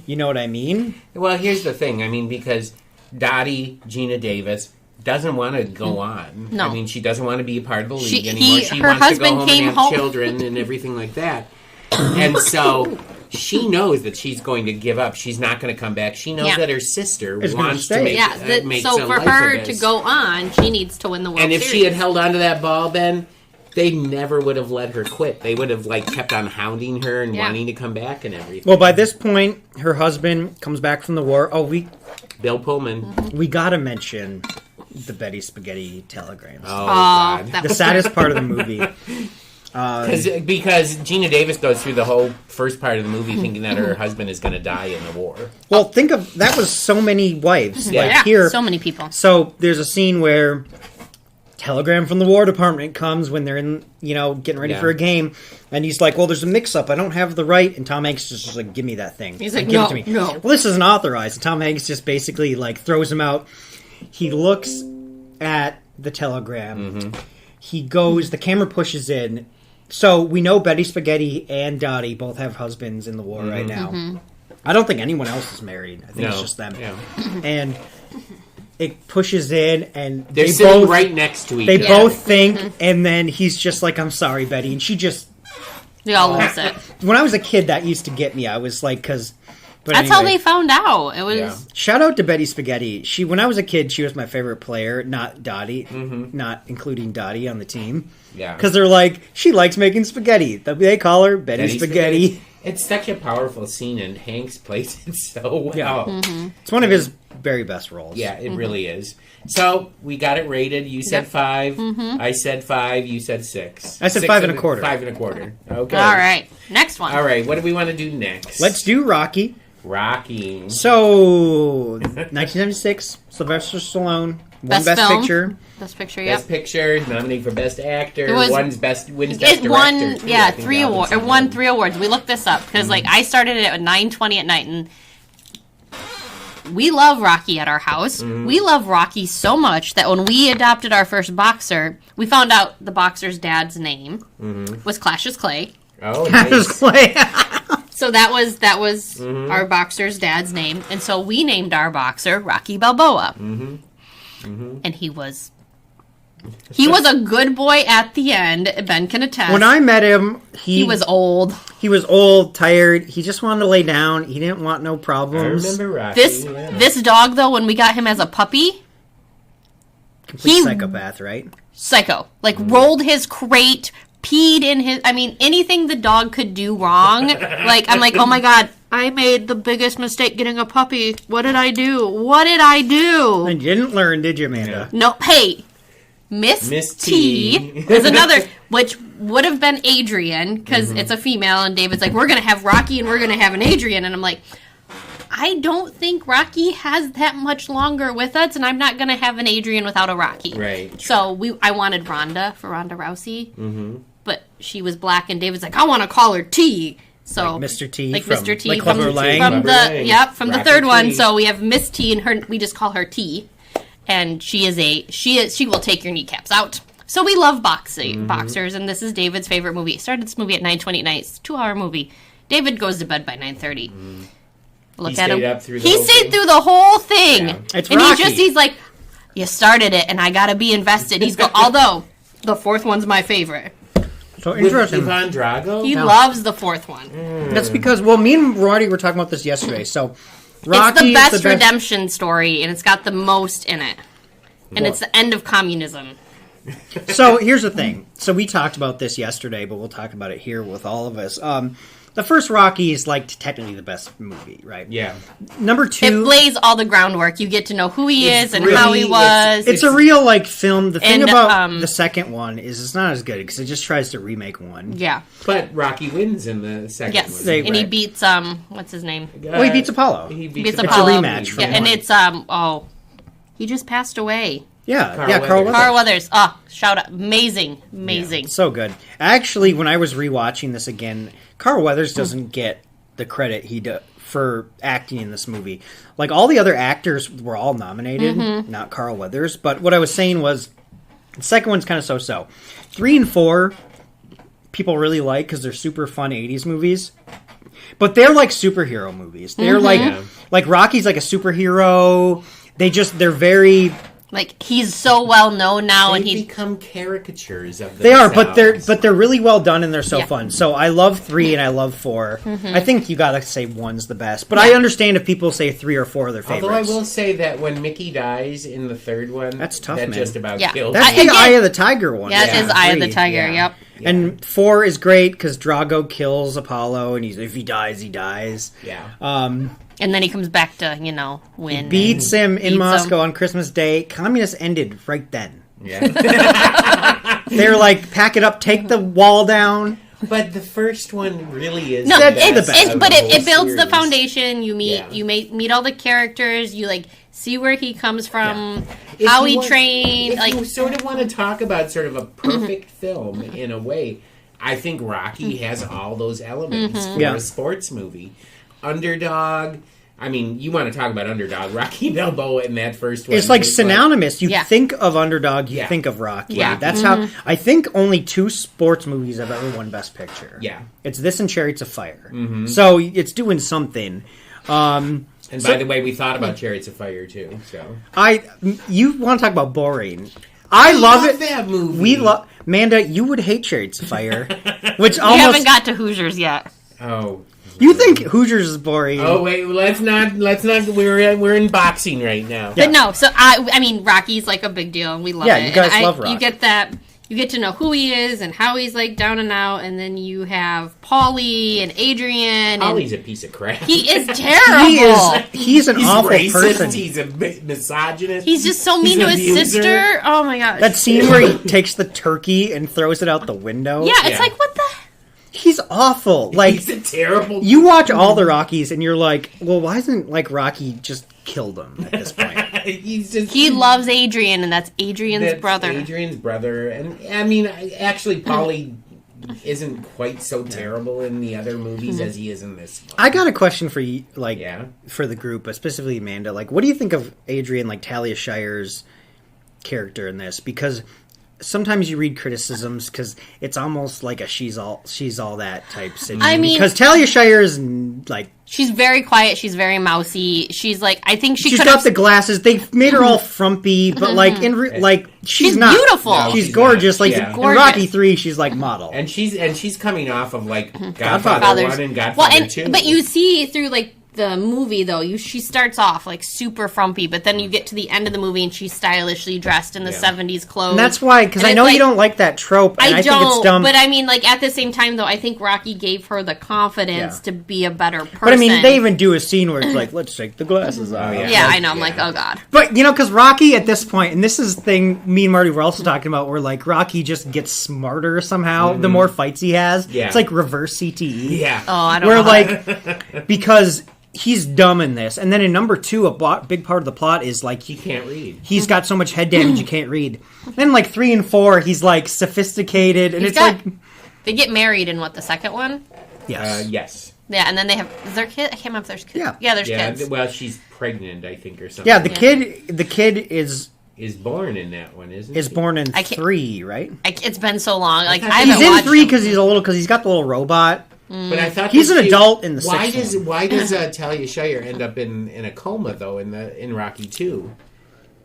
You know what I mean? Well, here's the thing. I mean, because Dottie, Gina Davis, doesn't want to go on. No. I mean, she doesn't want to be a part of the league She- anymore. he- She her wants to husband go home came and have home- children and everything like that. And so she knows that she's going to give up. She's not going to come back. She knows Yeah. that her sister Is gonna wants stay. to make, Yeah, makes so a for life her of to this. go on, she needs to win the World And if Series. she had held onto that ball, Ben, they never would have let her quit. They would have kept on hounding her and Yeah. wanting to come back and everything. Well, by this point, her husband comes back from the war. Oh, Bill Pullman. we gotta mention the Betty Spaghetti telegrams. Oh, Oh, God. that The was saddest part of the movie. Because Gina Davis goes through the whole first part of the movie thinking that her husband is going to die in the war. Well, think of that was so many wives. Yeah. Like yeah, here, so many people. so there's a scene where telegram from the War Department comes when they're in, getting ready Yeah. for a game, and he's like, "Well, there's a mix-up. I don't have the right." And Tom Hanks is just like, "Give me that thing." He's like, "Give "No, it to me." no. Well, this isn't authorized. And Tom Hanks just basically throws him out. He looks at the telegram. He goes. The camera pushes in. So we know Betty Spaghetti and Dottie both have husbands in the war right now. I don't think anyone else is married. I think it's just them. Yeah. And it pushes in, and They're they sitting both right next to each they other. both think, and then he's just like, "I'm sorry, Betty," and she just. They all lose it. When I was a kid, that used to get me. I was like, because. That's how they found out. It was Yeah. Shout out to Betty Spaghetti. When I was a kid, she was my favorite player, not Dottie, not including Dottie on the team. Yeah. Because they're like, she likes making spaghetti. They call her Betty, Betty Spaghetti. It's such a powerful scene, and Hanks plays it so well. Yeah. It's one of his very best roles. Yeah, it really is. So we got it rated. You said Yep. 5. I said 5. You said 6. I said 6 5 and a quarter. 5 and a quarter. Okay. all right. Next one. All right. What do we want to do next? Let's do Rocky. Rocky. So, 1976, Sylvester Stallone, won Best film. Picture. Best picture. Yep. Best Picture, nominated for Best Actor. It was- wins Best It Director. won, too, yeah, I think 3 that was awards. It something. won 3 awards. We looked this up because, I started it at 9:20 at night, and we love Rocky at our house. We love Rocky so much that when we adopted our first boxer, we found out the boxer's dad's name was Cassius Clay. Oh, That was nice. like- So that was our boxer's dad's name, and so we named our boxer Rocky Balboa. And he was a good boy at the end. Ben can attest. when I met him, he was old. He was old, tired. He just wanted to lay down. He didn't want no I problems. remember Rocky. This dog though, when we got him as a puppy, Complete he- psychopath, right? psycho. Rolled his crate, peed in his. I mean, anything the dog could do wrong. I'm like, oh my god, I made the biggest mistake getting a puppy. What did I do? What did I do? And you didn't learn, did you, Amanda? No, hey, Miss T T. is another, which would have been Adrian because it's a female, and David's like, we're gonna have Rocky and we're gonna have an Adrian, and I'm like, I don't think Rocky has that much longer with us, and I'm not gonna have an Adrian without a Rocky. Right. So I wanted Rhonda for Ronda Rousey, but she was black, and David's like, I want to call her T. So Like Mr. T like from- Mr. T like from, Clubber Lang? from Clubber the Lang. from the Rocky third one. T. So we have Miss T, and her we just call her T, and she will take your kneecaps out. So we love boxers, and this is David's favorite movie. Started this movie at 9:20 at night. It's a 2-hour movie. David goes to bed by 9:30. Look He at him. stayed up through the He whole stayed thing? through the whole thing, Yeah. It's and Rocky. he's like, you started it, and I gotta be invested. Although the fourth one's my favorite. So With interesting. Ivan Drago? He No. loves the fourth one. That's because, me and Roddy were talking about this yesterday. So, Rocky It's the is best redemption story, and it's got the most in it. And it's the end of communism. So here's the thing. So we talked about this yesterday, but we'll talk about it here with all of us. the first Rocky is like technically the best movie, right? Yeah. Number It 2, lays all the groundwork. You get to know who he It's is and really- how he was. it's a real like film. The thing And, about the second one is it's not as good because it just tries to remake one. yeah. But Rocky wins in the second Yes. one. They- And he right. beats Well, what's his name? he beats Apollo. He He beats It's a Apollo. rematch from Yeah, and one. it's he just passed away. Yeah, Carl Carl Weathers. Weathers. Carl Weathers. Oh, shout out. Amazing. So good. Actually, when I was rewatching this again, Carl Weathers doesn't get the credit he does for acting in this movie. Like all the other actors were all nominated, not Carl Weathers. But what I was saying was, the second one's kind of so-so. 3 and 4, people really like because they're super fun '80s movies. But they're like superhero movies. They're like Rocky's like a superhero. They're very. Like he's so well known now, and They he's become caricatures of They are, themselves. but they're really well done and they're so Yeah. fun. So I love 3 and I love 4. I think you gotta say 1's the best, but I understand if people say 3 or 4 are their favorites. Although I will say that when Mickey dies in the third one, That's tough, that man. just about Yeah. kills That's me. the Eye of the Tiger one. yeah, it is Eye of the 3. Tiger. yeah. Yep. Yeah. And 4 is great because Drago kills Apollo, and if he dies, he dies. Yeah. And then he comes back to win. Beats him in Beats Moscow him. on Christmas Day. Communists ended right then. Yeah. They're like, pack it up, take the wall down. But the first one really is No, the That's best the best. of but the whole it builds the series. foundation. You meet Yeah. meet all the characters. You see where he comes from, If how you he want- trained. If you sort of want to talk about sort of a perfect film in a way, I think Rocky has all those elements for Yeah. a sports movie. Underdog. I mean, you want to talk about underdog. Rocky Balboa in that first one. It's like was synonymous. You Yeah. think of underdog, you Yeah. think of Rocky. Yeah. That's how. I think only 2 sports movies have ever won Best Picture. Yeah. It's this and Chariots of Fire. So it's doing something. And by the way, we thought about Chariots of Fire too. So You want to talk about boring? I love it. that movie. We love Manda. You would hate Chariots of Fire, which we almost haven't got to Hoosiers yet. Oh. you think Hoosiers is boring. Oh wait, let's not. We're in boxing right now. But no, so I mean, Rocky's like a big deal, and we love Yeah, it. you guys And love Rocky. You get that. You get to know who he is and how he's like down and out, and then you have Paulie and Adrian. Ollie's a piece of crap. And he is terrible. He's an He's awful racist. person. He's a misogynist. He's just so mean He's to an his abuser. sister. Oh my gosh. That scene where he takes the turkey and throws it out the window. yeah, it's Yeah. like what the. He's awful. Like He's a terrible. you watch all the Rockies and you're like, well, why isn't like Rocky just killed him at this point? He's just. He loves Adrian, and that's Adrian's That's brother. Adrian's brother, and I mean, actually, Paulie isn't quite so terrible in the other movies as he is in this one. I got a question for you, like Yeah. for the group, but specifically Amanda. Like, what do you think of Adrian, like Talia Shire's character in this? Because sometimes you read criticisms because it's almost like a she's all that type situation. I mean- because Talia Shire is like She's very quiet. She's very mousy. She's like, I think she's could got have. the glasses. They made her all frumpy, but like like she's not beautiful. No, She's she's gorgeous. not. Like Yeah. in Gorgeous. Rocky 3, she's like model. And she's coming off of like Godfather Godfathers. 1 and Godfather Well, and 2. but you see through like the movie though, she starts off like super frumpy, but then you get to the end of the movie and she's stylishly dressed in the Yeah. 70s clothes. And that's why, because And I it's know like- you don't like that trope, and I, think it's dumb. but I mean, like at the same time, though, I think Rocky gave her the confidence Yeah. to be a better person. But I mean, they even do a scene where it's like, let's take the glasses off. yeah. yeah, I know. I'm Yeah. like, oh god. But, you know, because Rocky at this point, and this is the thing me and Marty were also talking about, where, like, Rocky just gets smarter somehow the more fights he has. Yeah. It's like reverse CTE. yeah. Oh, I don't Where, know. like, because he's dumb in this. And then in number 2, big part of the plot is, like, He can't read. he's got so much head damage you can't read. Then, like, 3 and 4, he's, like, sophisticated, and He's it's got- like... They get married in what, the second one? Yes. Yes. Yeah, and then they have is there kid? I can't remember if there's kids. Yeah. Yeah, there's Yeah. kids. Well, she's pregnant, I think, or something. Yeah, the kid is born in that one, isn't is he? born in I can't- 3, right? It's been so long. Like I He's haven't He's in watched 3 them. because he's got the little robot. But I thought He's that an adult in the why sixth does one. why does Talia Shire end up in a coma though in Rocky 2?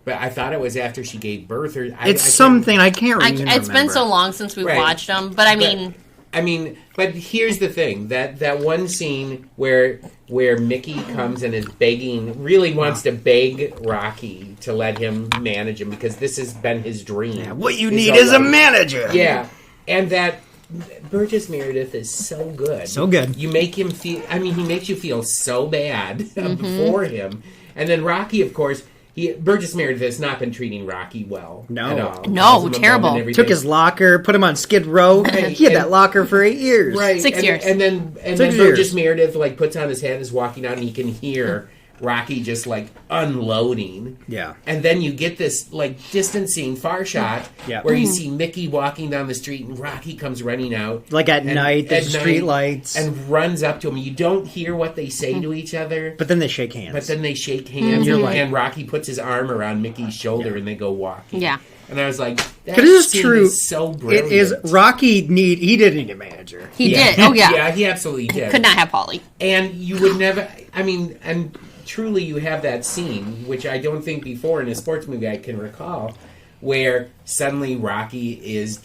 But I thought it was after she gave birth, or It's something I can't even remember. It's been so long since we've Right. watched them, but I mean, but here's the thing: that one scene where Mickey comes and is begging, really wants to beg Rocky to let him manage him because this has been his dream. What you his need whole is a life. manager. Yeah, and Burgess Meredith is so good. So good. You make him feel. I mean, he makes you feel so bad for him. And then Rocky, of course. Burgess Meredith has not been treating Rocky well at all. No, terrible. Took his locker, put him on Skid Row. Right. He had that locker for 8 years. Right. 6 years. And then Burgess Meredith like puts on his hat and is walking out and he can hear Rocky just like unloading. Yeah. And then you get this like distancing far shot where you see Mickey walking down the street and Rocky comes running out. Like at night, there's street lights. And runs up to him. You don't hear what they say to each other. But then they shake hands. And Rocky puts his arm around Mickey's shoulder and they go walking. Yeah. And I was like, that is scene true. is so brilliant. It is Rocky he did need a manager. He did. Oh, yeah. Yeah, he absolutely did. Could not have Paulie. And you would never, I mean, and truly you have that scene, which I don't think before in a sports movie I can recall, where suddenly Rocky is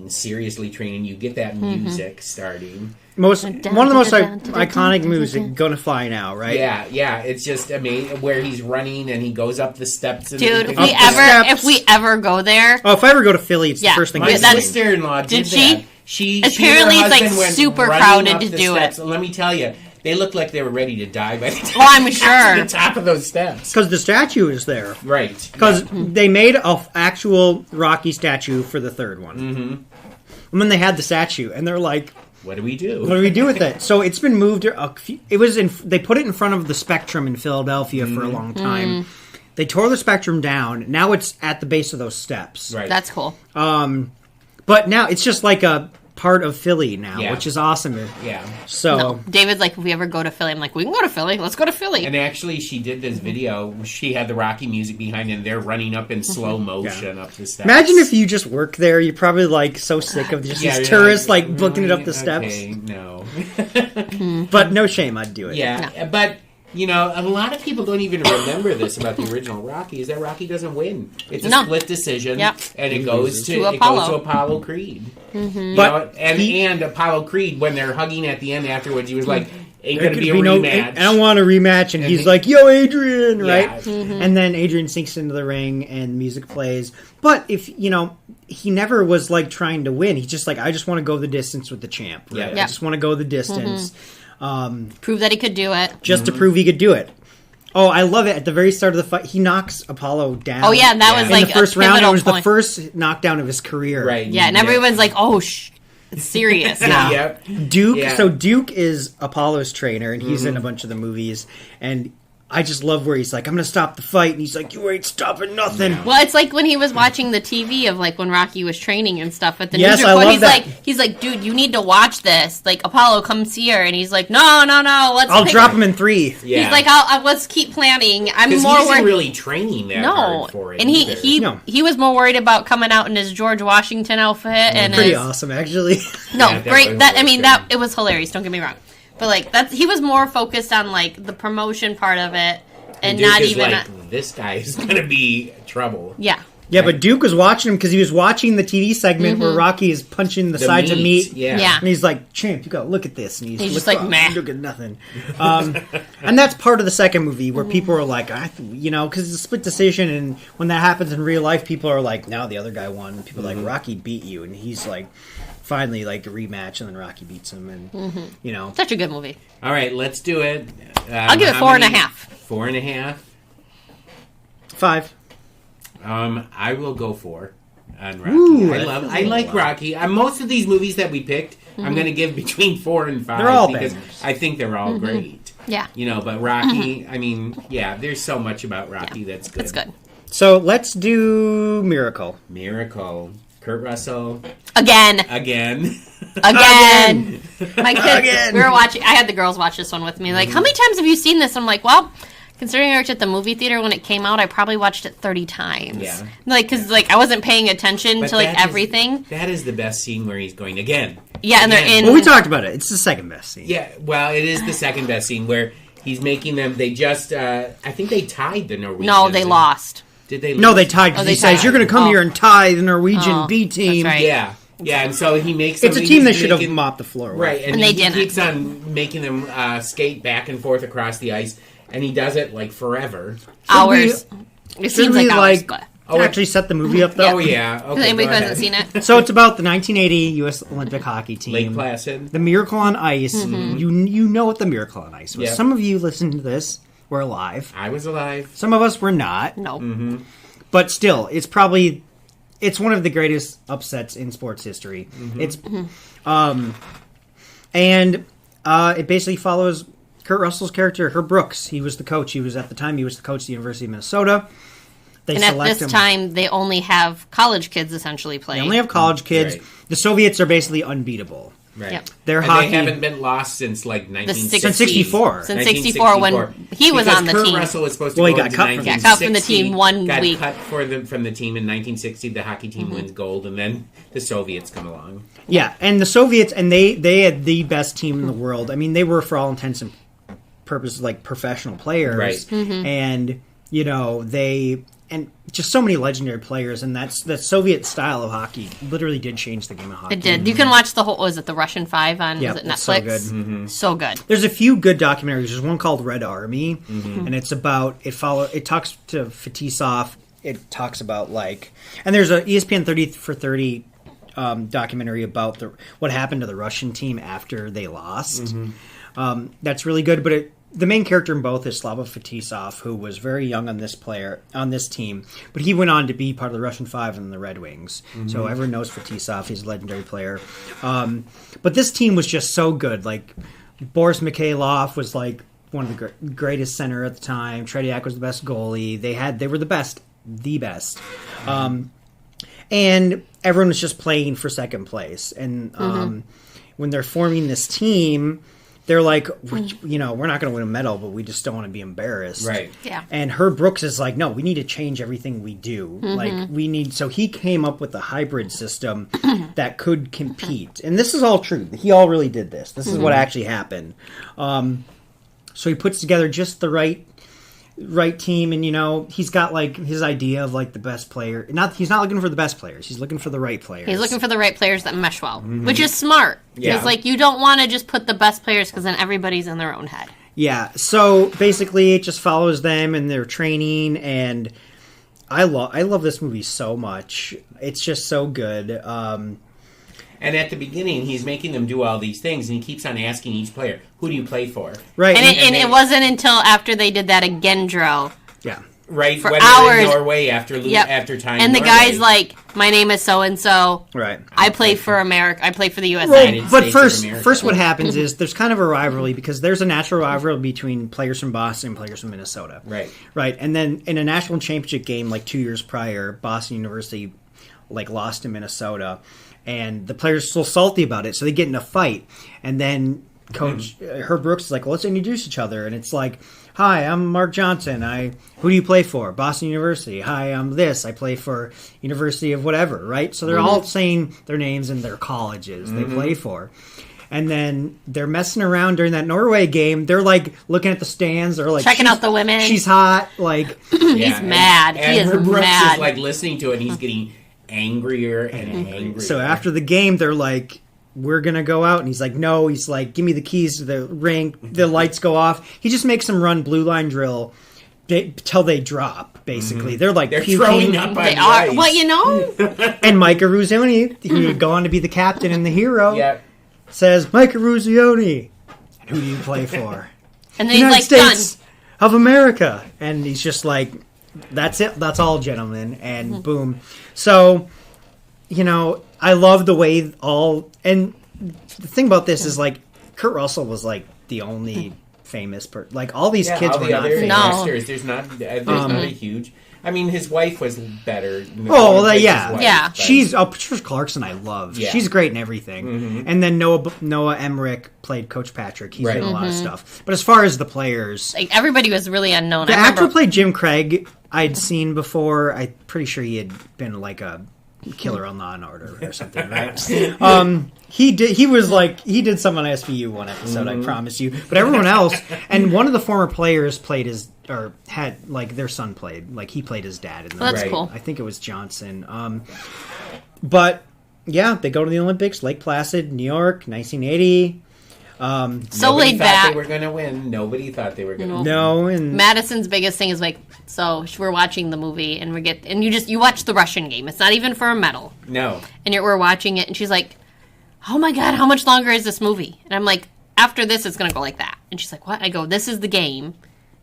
seriously training. You get that music starting. One of the most iconic music, Gonna Fly Now, right? Yeah, it's just amazing where he's running and he goes up the steps. And Dude, if we ever go there. Oh, if I ever go to Philly, it's the first thing my I do. My sister-in-law did that. She apparently it's like super crowded to do it. So let me tell you, they looked like they were ready to die by the time I'm sure. to the top of those steps. Because the statue is there. Right. Because they made an actual Rocky statue for the third one. Mm-hmm. And then they had the statue, and they're like, what do we do? What do we do with it? So it's been moved. They put it in front of the Spectrum in Philadelphia for a long time. They tore the Spectrum down. Now it's at the base of those steps. Right. That's cool. But now it's just like a part of Philly now, which is awesome. Yeah. So no. David's like, if we ever go to Philly, I'm like, we can go to Philly. Let's go to Philly. And actually, she did this video. She had the Rocky music behind, and they're running up in slow motion up the steps. Imagine if you just worked there. You're probably like so sick of just these tourists like booking it up the steps. No. But no shame, I'd do it. Yeah, no. But you know, a lot of people don't even remember this about the original Rocky. Is that Rocky doesn't win? It's a split decision, and it goes to Apollo Creed. Mm-hmm. And Apollo Creed, when they're hugging at the end afterwards, he was like, "Ain't gonna be a rematch. I don't want a rematch." And he's like, "Yo, Adrian!" Right? Yeah. Mm-hmm. And then Adrian sinks into the ring, and the music plays. But if he never was like trying to win. He's just like, I just want to go the distance with the champ. Right? Yeah. I just want to go the distance. Mm-hmm. Prove that he could do it. Just to prove he could do it. Oh, I love it. At the very start of the fight, he knocks Apollo down. Oh, yeah, that was like in the first round. It was point. the first knockdown of his career. Right. Yeah, and everyone's like, oh, it's serious now. Yep. Duke. Yeah. So Duke is Apollo's trainer, and he's in a bunch of the movies. And I just love where he's like, I'm going to stop the fight. And he's like, you ain't stopping nothing. No. Well, it's like when he was watching the TV of like when Rocky was training and stuff at the news report. I love that. He's like, dude, you need to watch this. Like, Apollo, come see her. And he's like, no. I'll drop him in 3. Yeah. He's like, let's keep planning. I'm more he wasn't really training that hard for it. And he was more worried about coming out in his George Washington outfit. And pretty awesome, actually. No, great. It was hilarious. Don't get me wrong. But like he was more focused on like the promotion part of it, and not even like, this guy is gonna be trouble. Yeah. Yeah, but Duke was watching him because he was watching the TV segment where Rocky is punching the sides of meat. Yeah. And he's like, champ, you gotta look at this. And he's just like, meh. Look at nothing. And that's part of the second movie where people are like, because it's a split decision. And when that happens in real life, people are like, no, the other guy won. And people are like, Rocky beat you. And he's like, finally, like, a rematch. And then Rocky beats him. And, Such a good movie. All right, let's do it. I'll give it 4.5. 4.5? 5. I will go 4 on Rocky. Ooh, I like Rocky. Most of these movies that we picked, I'm going to give between 4 and 5. They're all because bangers. I think they're all great. Yeah. But Rocky, I mean, there's so much about Rocky that's good. That's good. So let's do Miracle. Kurt Russell. Again. My kids, we were watching, I had the girls watch this one with me. Like, how many times have you seen this? I'm like, well, considering I worked at the movie theater when it came out, I probably watched it 30 times. Yeah. Because I wasn't paying attention to, everything. That is the best scene where he's going, again. Yeah, and they're in... Well, we talked about it. It's the second best scene. Yeah, well, it is the second best scene where he's making them... They just... I think they tied the Norwegians. No, they lost. Did they lose? No, they tied. He says, you're going to come here and tie the Norwegian B team. That's right. Yeah, and so he makes them... It's a team that should have mopped the floor. Right, and they didn't. He keeps on making them skate back and forth across the ice, and he does it, like, forever. Hours. It seems like hours, but... actually set the movie up, though. Oh, yeah. Okay, Anybody go who ahead. hasn't seen it? So it's about the 1980 U.S. Olympic hockey team. Lake Placid. The Miracle on Ice. You know what the Miracle on Ice was. Yep. Some of you listening to this were alive. I was alive. Some of us were not. No. But still, it's one of the greatest upsets in sports history. It's it basically follows Kurt Russell's character, Herb Brooks. He was the coach. He was the coach of the University of Minnesota. And at this time, they only have college kids essentially playing. They only have college kids. Right. The Soviets are basically unbeatable. Right. Yep. Their And hockey they haven't been lost since like 1960. Since 64. Since 64 when he was on the Kurt team. Russell was supposed to Well, he go got into cut from- 1960. Got cut from the team one got week. cut from the team in 1960. The hockey team wins gold, and then the Soviets come along. Yeah, and the Soviets, and they had the best team in the world. I mean, they were, for all intents and purposes, like professional players. Right. And, and just so many legendary players, and that Soviet style of hockey literally did change the game of hockey. It did. You can watch the whole, was it the Russian 5 on Yeah, was it it's so Netflix? good. So good. There's a few good documentaries. There's one called Red Army, and it's about it talks to Fetisov. It talks about and there's a ESPN 30 for 30 documentary about what happened to the Russian team after they lost. That's really good, but the main character in both is Slava Fetisov, who was very young on this team, but he went on to be part of the Russian 5 and the Red Wings. So everyone knows Fetisov. He's a legendary player. But this team was just so good. Like Boris Mikhailov was like one of the greatest center at the time. Tretiak was the best goalie. They were the best. And everyone was just playing for second place. And when they're forming this team, they're like, we're not going to win a medal, but we just don't want to be embarrassed. Right. Yeah. And Herb Brooks is like, no, we need to change everything we do. So he came up with a hybrid system that could compete. And this is all true. He all really did this. This is what actually happened. So he puts together just the right team, and he's got his idea of the best player. He's not looking for the best players. He's looking for the right players. He's looking for the right players that mesh well, which is smart. Yeah. Because you don't want to just put the best players because then everybody's in their own head. Yeah. So basically, it just follows them and their training, and I love this movie so much. It's just so good. And at the beginning, he's making them do all these things, and he keeps on asking each player, "Who do you play for?" Right. And it wasn't until after they did that again drill. Yeah. Right, For when hours. they're in Norway after time. And the Norway. guy's like, "My name is so and so. Right. I play for America. I play for the USA." Well, United but States of America. first, what happens is there's kind of a rivalry because there's a natural rivalry between players from Boston and players from Minnesota. Right. Right. And then in a national championship game 2 years prior, Boston University lost to Minnesota, and the players are still salty about it, so they get in a fight, and then Coach Herb Brooks is like, well, let's introduce each other, and it's like, hi, I'm Mark Johnson. Who do you play for? Boston University. Hi, I'm this. I play for University of whatever, right? So they're all saying their names and their colleges they play for. And then they're messing around during that Norway game. They're looking at the stands. They're Checking out the women. She's hot. He's mad. And He is Herb Brooks mad. is listening to it, and he's getting angrier and angrier. So after the game, they're like, we're going to go out. And he's like, no. He's like, give me the keys to the rink. The lights go off. He just makes them run blue line drill till they drop, basically. They're puking. throwing up on They the are. ice. Well, And Micah Ruzioni, who would go on to be the captain and the hero, Yeah. says, Micah Ruzioni, who do you play for? and then United he's like, States of America. And he's just like, that's it. That's all, gentlemen. And boom. So, I love the way and the thing about this is Kurt Russell was the only famous person. All these kids all were the not other famous. actors, there's not a huge. I mean, his wife was better. Oh, well, yeah. Yeah. but- She's Patricia Clarkson. I love. Yeah. She's great in everything. And then Noah Emmerich played Coach Patrick. He's in a lot of stuff. But as far as the players, everybody was really unknown. the I actor who remember. played Jim Craig, I'd seen before. I'm pretty sure he had been a killer on Law and Order or something, right? He did some on SVU one episode, I promise you. But everyone else, and one of the former players had their son played, he played his dad in the That's Right. cool. I think it was Johnson. But yeah, they go to the Olympics, Lake Placid, New York, 1980. So Nobody laid thought back. they were going to win. Nobody thought they were going to win. No, and Madison's biggest thing is like, so we're watching the movie and you watch the Russian game. It's not even for a medal. No. And we're watching it and she's like, oh my God, how much longer is this movie? And I'm like, after this, it's going to go like that. And she's like, what? I go, this is the game.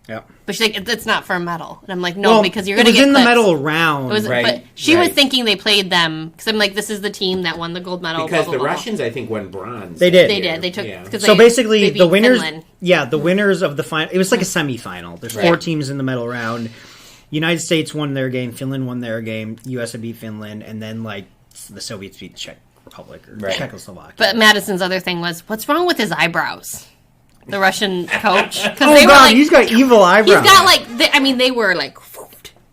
Yep. But she's like, it's not for a medal. And I'm like, no, because you're going to get in the clips. medal round. It was, Right, but she was right. thinking they played them because I'm like, this is the team that won the gold medal. Because blah, blah, the blah. Russians, I think, won bronze. They did. They did. They took. Yeah. 'cause So they basically, beat the winners, Finland. the winners of the final. It was like a semifinal. There's 4 Right. teams in the medal round. United States won their game. Finland won their game. U.S. would beat Finland, and then like the Soviets beat the Czech Republic or Right. Czechoslovakia. But Madison's other thing was, what's wrong with his eyebrows? The Russian coach. Because oh they were God, like, he's got evil eyebrows. he's got like, they were like,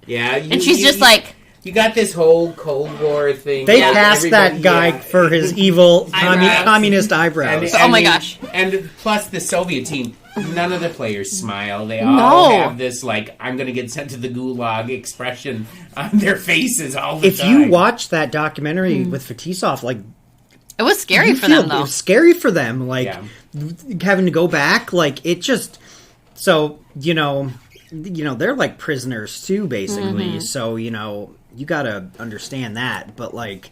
Yeah. and she's just like, You got this whole Cold War thing. They Yeah, cast that everybody- guy yeah. for his evil Eyebrows. communist eyebrows. Oh my gosh. And plus the Soviet team, none of the players smile. They all No. have this, like, I'm going to get sent to the gulag expression on their faces all the if time. you watch that documentary with Fetisov, like it was scary you for feel them though. it was scary for them, like Yeah. having to go back, like it just. So they're like prisoners too, basically. Mm-hmm. So you gotta understand that, but like,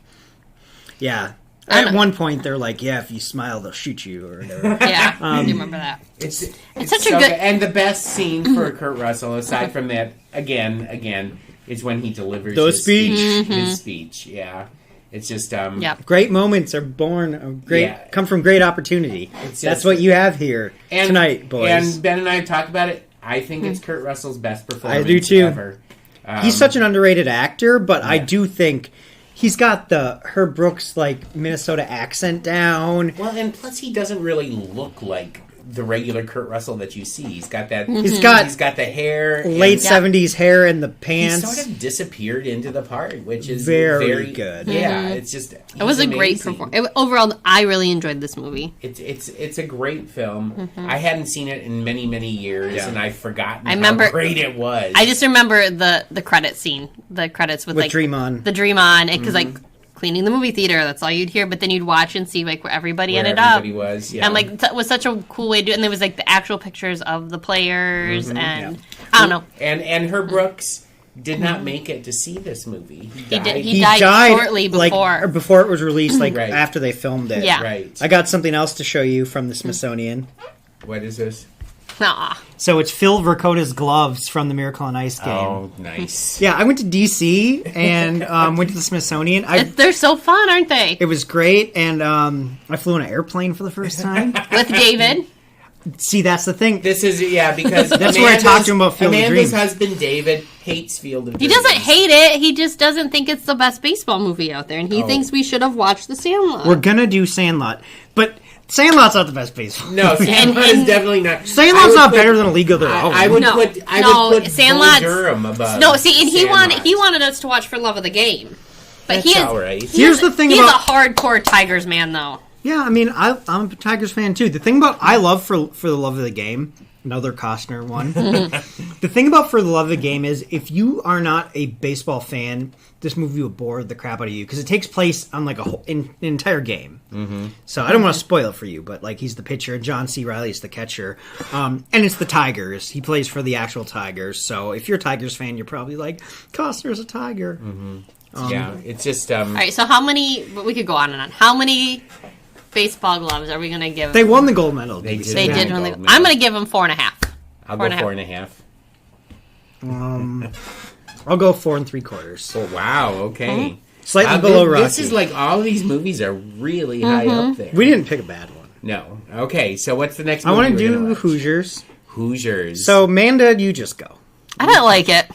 yeah. I At know. one point, they're like, "Yeah, if you smile, they'll shoot you." Or whatever. Yeah, I do remember that. It's such a good- And the best scene for Kurt Russell, aside from that, again, is when he delivers The his speech. His speech, yeah. It's just, Yep. Great moments are born of come from great opportunity. It's That's just- what you have here tonight, boys. And Ben and I have talked about it. I think it's Kurt Russell's best performance I do too. ever. He's such an underrated actor, but I do think he's got the Herb Brooks like Minnesota accent down. Well, and plus he doesn't really look like the regular Kurt Russell that you see. He's got that. He's got the hair. late and- 70s hair and the He pants. sort of disappeared into the part, which is Very good. Yeah, it's just It was a great performance. Overall, I really enjoyed this movie. It's a great film. I hadn't seen it in many years, and I've forgotten I remember- how great it was. I just remember the credit scene, the credits with like Dream On. the Dream On, because like cleaning the movie theater, that's all you'd hear. But then you'd watch and see like where everybody Where ended up. everybody was, yeah. And like that was such a cool way to do it. And there was like the actual pictures of the players, and I don't know. And Herb Brooks did not make it to see this movie. He died. He died shortly like, before. or before it was released, like Right. after they filmed it. Yeah. Right. I got something else to show you from the Smithsonian. What is this? Aw. So it's Phil Vercota's gloves from the Miracle on Ice game. Oh, nice. Yeah, I went to DC and went to the Smithsonian. They're so fun, aren't they? It was great, and I flew in an airplane for the first time. With David. See, that's the thing. This is because That's where I talked to him about Field of Amanda's Dreams. husband David hates Field of He Dreams. doesn't hate it. He just doesn't think it's the best baseball movie out there, and he thinks we should have watched The Sandlot. We're gonna do Sandlot, but Sandlot's not the best baseball. No, Sandlot is definitely not. Sandlot's not better than A League of Their Own. I would No. put No, Bull Sandlot's- Durham above. No, see, and he Sandlot. wanted us to watch For Love of the Game, but That's he is. all right. Here's the thing he's about a hardcore Tigers man, though. yeah. I mean, I'm a Tigers fan too. The thing about I love for the love of the game. Another Costner one. The thing about For the Love of the Game is if you are not a baseball fan, this movie will bore the crap out of you because it takes place on like an entire game. Mm-hmm. So I don't want to spoil it for you, but like he's the pitcher and John C. Reilly is the catcher, and it's the Tigers. He plays for the actual Tigers. So if you're a Tigers fan, you're probably like Costner's a Tiger. Yeah, it's just. All right, so how many? But we could go on and on. How many baseball gloves are we going to give? They won the gold medal. They did. did. They Yeah, did. gold Really, medal. I'm going to give them 4.5. I'll Four go and a half. 4.5. I'll go 4 3/4. Oh wow! Okay. Slightly below Rocky. This is like all of these movies are really high up there. We didn't pick a bad one. No. Okay. So what's the next? I movie want to we're gonna do watch? Hoosiers. Hoosiers. So, Manda, you just go. I don't like it.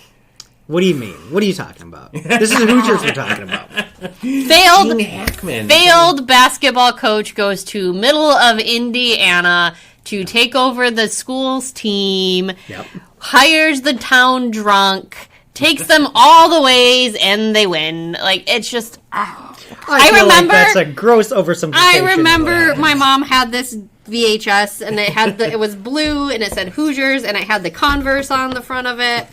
What do you mean? What are you talking about? This is Hoosiers we're talking about. Failed Gene Hackman. failed basketball coach goes to middle of Indiana to take over the school's team. Yep. Hires the town drunk, takes them all the ways, and they win. Like it's just. I I feel like remember- that's a gross oversimplification. I remember my mom had this VHS, and it had it was blue, and it said Hoosiers, and it had the Converse on the front of it.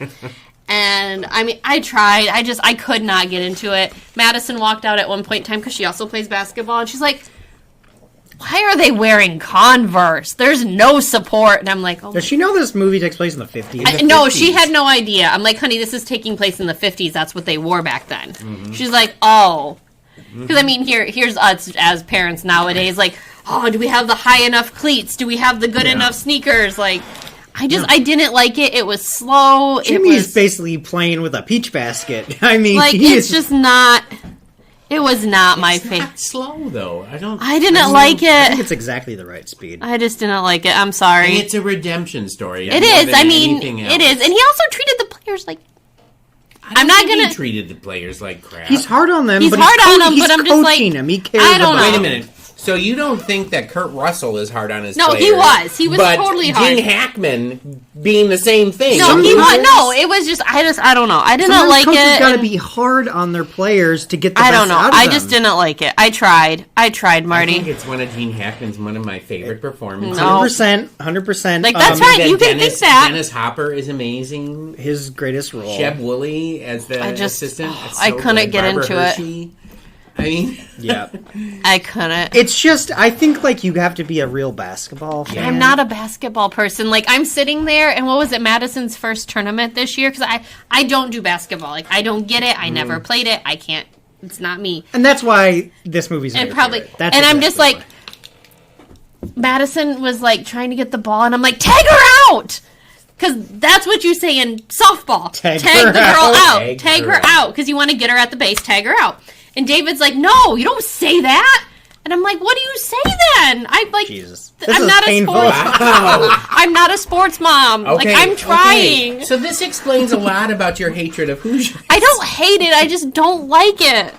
And I mean, I tried. I could not get into it. Madison walked out at one point in time because she also plays basketball, and she's like, why are they wearing Converse? There's no support. And I'm like, oh. Does she know this movie takes place in the 50s? No, she had no idea. I'm like, honey, this is taking place in the 50s. That's what they wore back then. She's like, oh. Because, I mean, here's us as parents nowadays. Like, oh, do we have the high enough cleats? Do we have the good enough sneakers? Like, I didn't like it. It was slow. Jimmy is basically playing with a peach basket. I mean, like, it's just not... It was not my favorite. Slow though. I didn't like it. I think it's exactly the right speed. I just didn't like it. I'm sorry. And it's a redemption story. It is. I mean, it is. And he also treated the players like. I'm not gonna. He treated the players like crap. He's hard on them. He's but hard on them, he's but I'm just like. coaching him. He cares. I don't know. Wait a minute. So you don't think that Kurt Russell is hard on his No, players? he was. He was but totally hard. Gene Hackman being the same thing. No, he was. No, it was just. I don't know. I didn't like coaches it. got to be hard on their players to get the I best don't know. out of I them. just didn't like it. I tried, Marty. I think it's one of Gene Hackman's one of my favorite performances. No. 100%. Like, that's right. You can think that. Dennis Hopper is amazing. His greatest role. Sheb Woolley as the assistant. I couldn't get into it. I mean, Yeah. I couldn't. It's just, I think, like, you have to be a real basketball fan. I'm not a basketball person. Like, I'm sitting there, and what was it, Madison's first tournament this year? Because I don't do basketball. Like, I don't get it. I never played it. I can't. It's not me. And that's why this movie's And my probably. favorite. That's and I'm exactly just like, why. Madison was, like, trying to get the ball, and I'm like, tag her out! Because that's what you say in softball. Tag the her girl out. out. Tag her out. Because you want to get her at the base. Tag her out. And David's like, no, you don't say that. And I'm like, what do you say then? I'm like, Jesus. I'm not painful. a sports I'm not a sports mom. okay, like, I'm trying. Okay. So this explains a lot about your hatred of Hoosiers. I don't hate it. I just don't like it.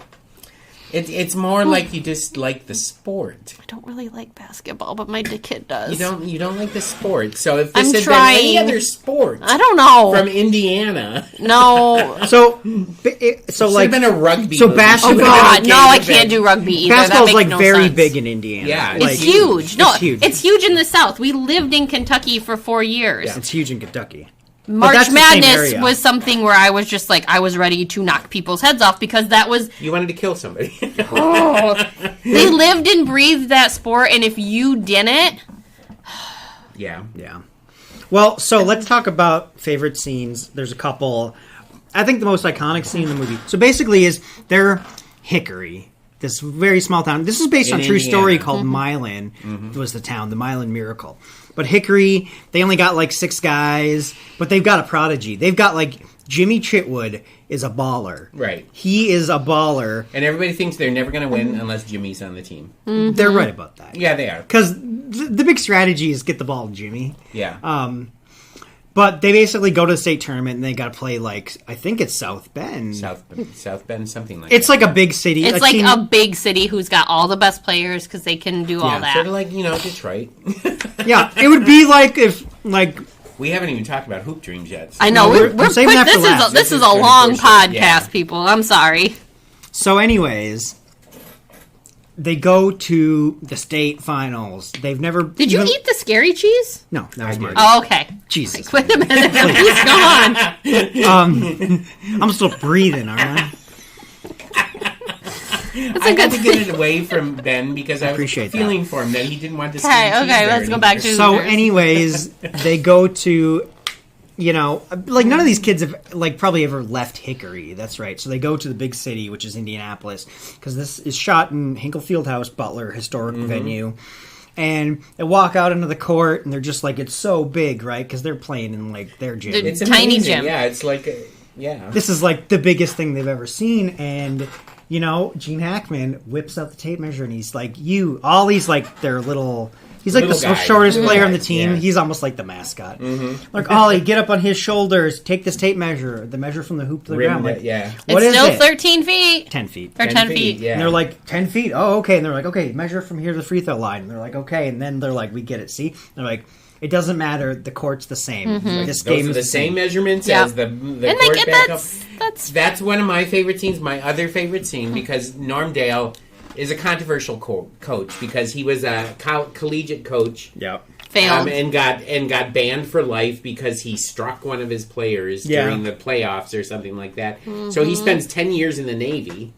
It's more like you just like the sport. I don't really like basketball, but my kid does. You don't like the sport. So if this I'm had trying. been any other sport, I don't know. from Indiana, No. So like been a rugby. So movie. basketball- Oh, Should've been God. okay No, I with can't it. do rugby either. basketball's that like makes no very sense. big in Indiana. Yeah, Like, It's huge. No, it's huge. It's huge in the South. We lived in Kentucky for 4 years. It's huge in Kentucky. March that's the same Madness area. was something where I was just like, I was ready to knock people's heads off because that was, You wanted to kill somebody. they lived and breathed that sport, and if you didn't, Yeah. Yeah. Well, so let's talk about favorite scenes. There's a couple. I think the most iconic scene in the movie. So basically is they're Hickory, this very small town. This is based In on a true Indiana. story called Milan. Was the town, the Milan Miracle. But Hickory, they only got like 6 guys, but they've got a prodigy. They've got like Jimmy Chitwood is a baller. Right. He is a baller. And everybody thinks they're never going to win unless Jimmy's on the team. They're right about that. Yeah, they are. Because the big strategy is get the ball to Jimmy. Yeah. But they basically go to the state tournament and they got to play like, I think it's South Bend. South Bend, something like It's that. like a big city. it's a like team- a big city who's got all the best players because they can do all that. Sort of like, Detroit. Yeah, it would be like if like We haven't even talked about Hoop Dreams yet. I know No, we're we're saving that for this last. is this This is is a pretty long bullshit, podcast, yeah. people. I'm sorry. so. Anyways, they go to the state finals. They've never. Did you eat the scary cheese? No, that was I Marty. did. Oh, okay. Jesus, Wait a minute. He's gone. I'm still breathing, aren't I? It's I a got good to get it away from Ben because I was appreciate that. feeling for him that he didn't want to see Okay, cheese okay, there let's go back anymore. to- So, Hoosiers. anyways, they go to, like none of these kids have like probably ever left Hickory. That's right. So they go to the big city, which is Indianapolis, because this is shot in Hinkle Fieldhouse, Butler, historic venue. And they walk out into the court, and they're just like, it's so big, right? Because they're playing in like their gym. Dude, It's Tiny amazing. gym. Yeah, it's like, yeah. This is like the biggest thing they've ever seen, and Gene Hackman whips out the tape measure, and he's like, all these like their little. He's like Little the guy. shortest Little player on guy, the team. yeah. He's almost like the mascot. Like, Ollie, get up on his shoulders. Take this tape measure. The measure from the hoop to the ground. Like, yeah. what It's is still it? 13 feet. 10 feet. Or 10 feet. Yeah. And they're like, 10 feet? Oh, okay. And they're like, okay, measure from here to the free throw line. And they're like, okay. And then they're like, we get it. See? And they're like, it doesn't matter. The court's the same. This game Those are is the same measurements Yeah. as the And court like backup. that's One of my favorite scenes. My other favorite scene, because Norm Dale is a controversial coach because he was a collegiate coach. Yep. failed. And got banned for life because he struck one of his players Yeah. during the playoffs or something like that. So he spends 10 years in the Navy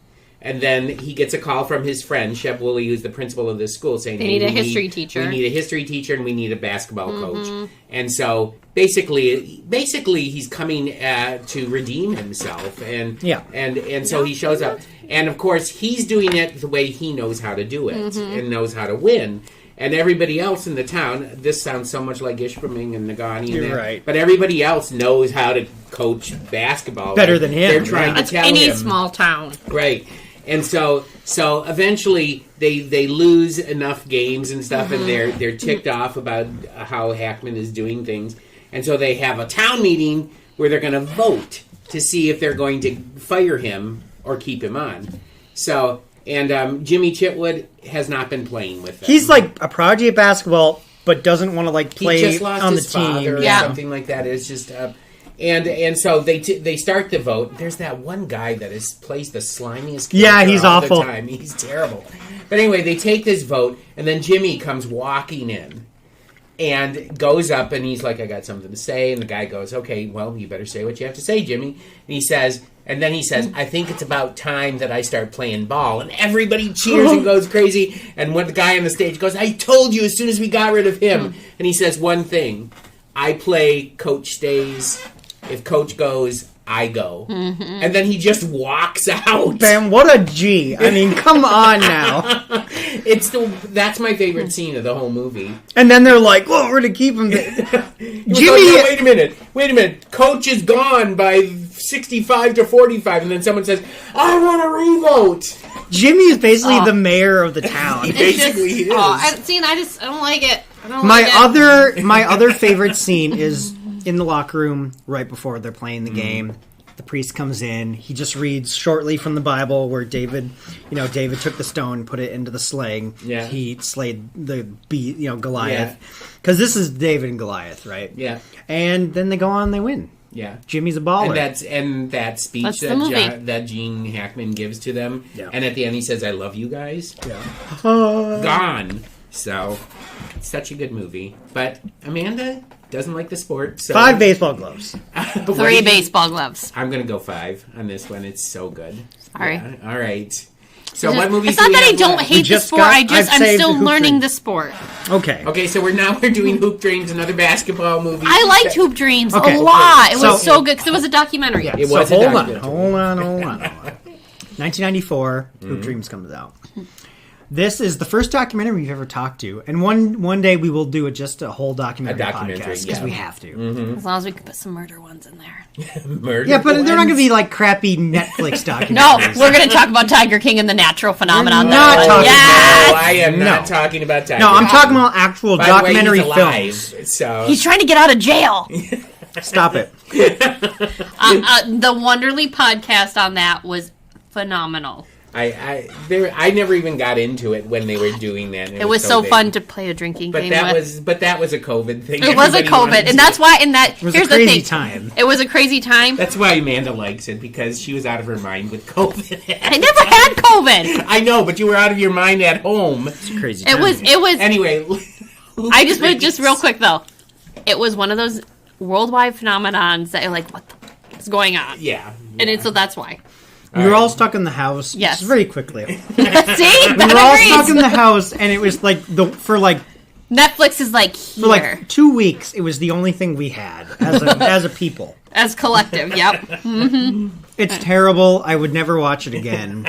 And then he gets a call from his friend, Shep Woolley, who's the principal of this school, saying, They need a history teacher. We need a history teacher and we need a basketball coach. And so basically he's coming to redeem himself. And so he shows up. And, of course, he's doing it the way he knows how to do it and knows how to win. And everybody else in the town, this sounds so much like Ishpeming and Nagani. You're right. But everybody else knows how to coach basketball. Better than him. They're trying to tell him. Any small town. Right. And so eventually they lose enough games and stuff, and they're ticked off about how Hackman is doing things. And so they have a town meeting where they're going to vote to see if they're going to fire him or keep him on. So... And Jimmy Chitwood has not been playing with them. He's like a prodigy at basketball, but doesn't want to play he just lost on the his father team. or something like that. It's just and so they start the vote. There's that one guy that plays the slimiest character he's all awful. the time. He's terrible. But anyway, they take this vote, and then Jimmy comes walking in and goes up, and he's like, I got something to say. And the guy goes, okay, well, you better say what you have to say, Jimmy. And then he says, I think it's about time that I start playing ball. And everybody cheers and goes crazy. And when the guy on the stage goes, I told you as soon as we got rid of him. And he says one thing, I play, coach stays. If coach goes, I go. And then he just walks out. Bam, what a G. I mean, come on now. That's my favorite scene of the whole movie. And then they're like, well, we're going to keep him. Jimmy, wait a minute. Coach is gone by 65 to 45. And then someone says, I want to revote. Jimmy is basically the mayor of the town. Basically, he is. I don't like it. My other favorite scene is in the locker room right before they're playing the game. The priest comes in. He just reads shortly from the Bible where David took the stone, put it into the sling. Yeah. He slayed the Goliath. Because this is David and Goliath, right? Yeah. And then they go on and they win. Yeah. Jimmy's a baller. And that speech that Gene Hackman gives to them. Yeah. And at the end he says, I love you guys. Yeah. Gone. So, such a good movie. But Amanda doesn't like the sport. So 5 baseball gloves. 3 baseball gloves. I'm going to go 5 on this one. It's so good. Sorry. Yeah. All right. So what movies It's not that I don't hate the sport. I'm still learning the sport. Okay. Okay, so we're doing Hoop Dreams, another basketball movie. I liked Hoop Dreams a lot. It was so good because it was a documentary. Yeah, it was. Hold on. 1994, Hoop Dreams comes out. This is the first documentary we've ever talked to, and one day we will do just a whole documentary podcast because we have to. As long as we can put some murder ones in there. Yeah, but they're not going to be like crappy Netflix documentaries. No, we're going to talk about Tiger King and the natural phenomenon. I am not talking about Tiger. No, I'm talking about actual documentary films. So he's trying to get out of jail. Stop it. The Wonderly podcast on that was phenomenal. I never even got into it when they were doing that. It was so fun to play a drinking game with. But that was a COVID thing. It was a COVID, and that's why. Here's the thing. Time. It was a crazy time. That's why Amanda likes it, because she was out of her mind with COVID. I never had COVID. I know, but you were out of your mind at home. It's a crazy time. It was. Anyway, I just put just real quick though. It was one of those worldwide phenomenons that you're like, what the is going on? Yeah. And so that's why. We were all stuck in the house. Yes. Just very quickly. See? We were all stuck in the house, and it was Netflix is like here. For like 2 weeks, it was the only thing we had as a people. As collective, yep. Mm-hmm. It's terrible. I would never watch it again.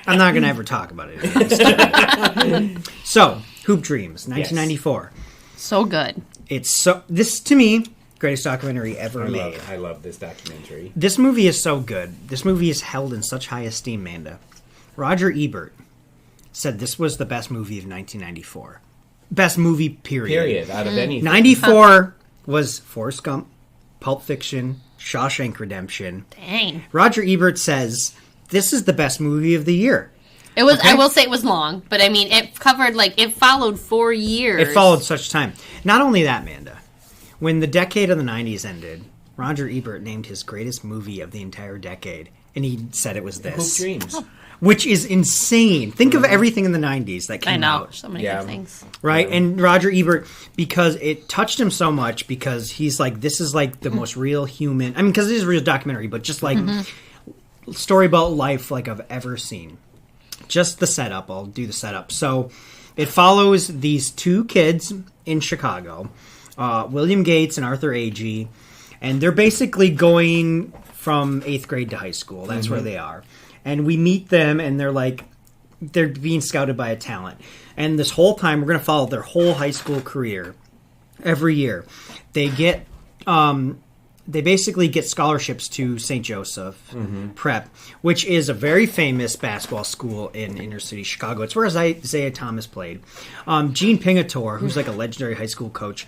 I'm not going to ever talk about it again. So, Hoop Dreams, 1994. Yes. So good. This, to me, greatest documentary ever made. I love this documentary. This movie is so good. This movie is held in such high esteem, Manda. Roger Ebert said this was the best movie of 1994. Best movie, period. Out of anything. 94 was Forrest Gump, Pulp Fiction, Shawshank Redemption. Dang. Roger Ebert says this is the best movie of the year. It was. Okay? I will say it was long, but I mean, it covered it followed 4 years. It followed such time. Not only that, Manda. When the decade of the 90s ended, Roger Ebert named his greatest movie of the entire decade, and he said it was this. Hoop Dreams. Which is insane. Think of everything in the 90s that came out. So many good things. Right? Yeah. And Roger Ebert, because it touched him so much, because he's like, this is like the most real human... I mean, because it is a real documentary, but just like story about life like I've ever seen. just the setup. I'll do the setup. So it follows these two kids in Chicago, William Gates and Arthur Agee, and they're basically going from 8th grade to high school. That's where they are. And we meet them, and they're being scouted by a talent. And this whole time, we're going to follow their whole high school career. Every year, they basically get scholarships to St. Joseph Prep, which is a very famous basketball school in inner city Chicago. It's where Isaiah Thomas played. Gene Pingatore, who's like a legendary high school coach,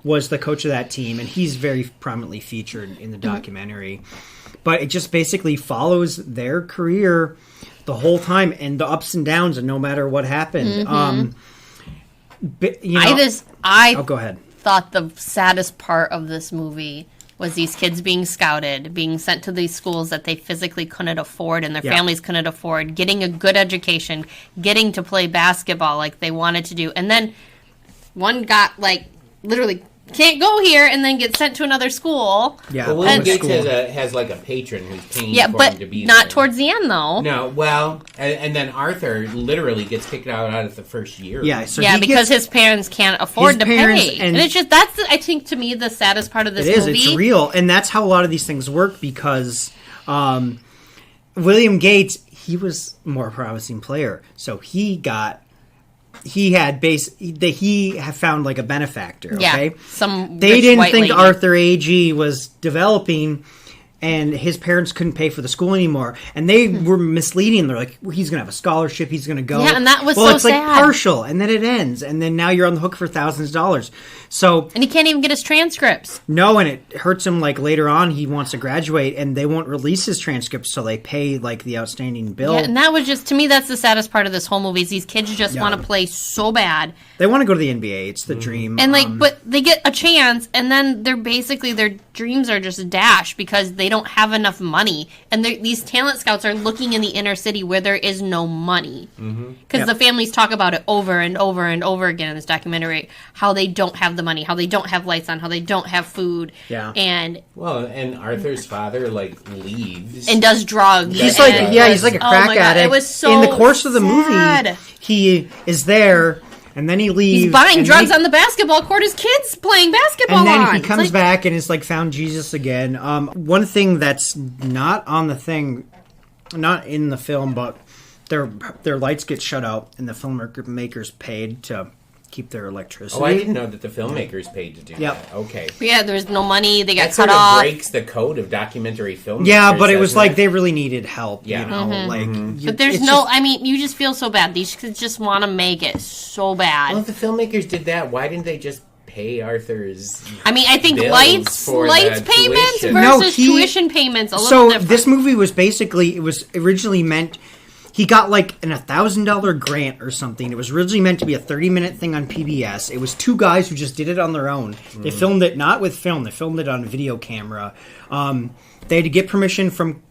was the coach of that team, and he's very prominently featured in the documentary. But it just basically follows their career the whole time and the ups and downs, and no matter what happened. Go ahead. Thought the saddest part of this movie was these kids being scouted, being sent to these schools that they physically couldn't afford and their families couldn't afford, getting a good education, getting to play basketball like they wanted to do. And then one got, like, literally can't go here and then get sent to another school. Yeah, well, William Gates has like a patron who's paying for him to be not there. Towards the end, though. No, well, and then Arthur literally gets kicked out of the first year. Yeah, so because his parents can't afford to pay. And it's just, I think, to me, the saddest part of this movie. It's real, and that's how a lot of these things work, because William Gates, he was a more promising player, so he had found like a benefactor. Okay, they didn't think lady. Arthur Agee was developing, and his parents couldn't pay for the school anymore, and they were misleading. They're like, well, he's gonna have a scholarship, he's gonna go. Yeah, and that was it's sad. Like partial, and then it ends, and then now you're on the hook for thousands of dollars. So, and he can't even get his transcripts. No, and it hurts him. Like later on, he wants to graduate, and they won't release his transcripts, so they pay like the outstanding bill. Yeah, and that was just, to me, that's the saddest part of this whole movie. Is these kids just want to play so bad. They want to go to the NBA. It's the dream. And but they get a chance, and then their dreams are just dashed because they don't have enough money. And these talent scouts are looking in the inner city where there is no money. Because the families talk about it over and over and over again in this documentary, how they don't have the money, how they don't have lights on, how they don't have food. Yeah. And Arthur's father leaves and does drugs. He's like a crack addict. It was so in the course of the sad. movie, he is there, and then he leaves. He's buying drugs on the basketball court. His kids playing basketball. And then he comes back and is like found Jesus again. One thing that's not on the thing, not in the film, but their lights get shut out, and the filmmakers paid to keep their electricity. Oh, I didn't know that the filmmakers paid to do that. Okay. Yeah, there's no money. They got that cut sort of off. breaks the code of documentary filmmakers. Yeah, but it was like they really needed help. Yeah. You know, But there's you just feel so bad. These kids just want to make it so bad. Well, if the filmmakers did that, why didn't they just pay Arthur's I think lights payments tuition? versus tuition payments a little different. This movie was basically, it was originally meant, he got like an $1,000 grant or something. It was originally meant to be a 30-minute thing on PBS. It was two guys who just did it on their own. They filmed it not with film. They filmed it on video camera. They had to get permission from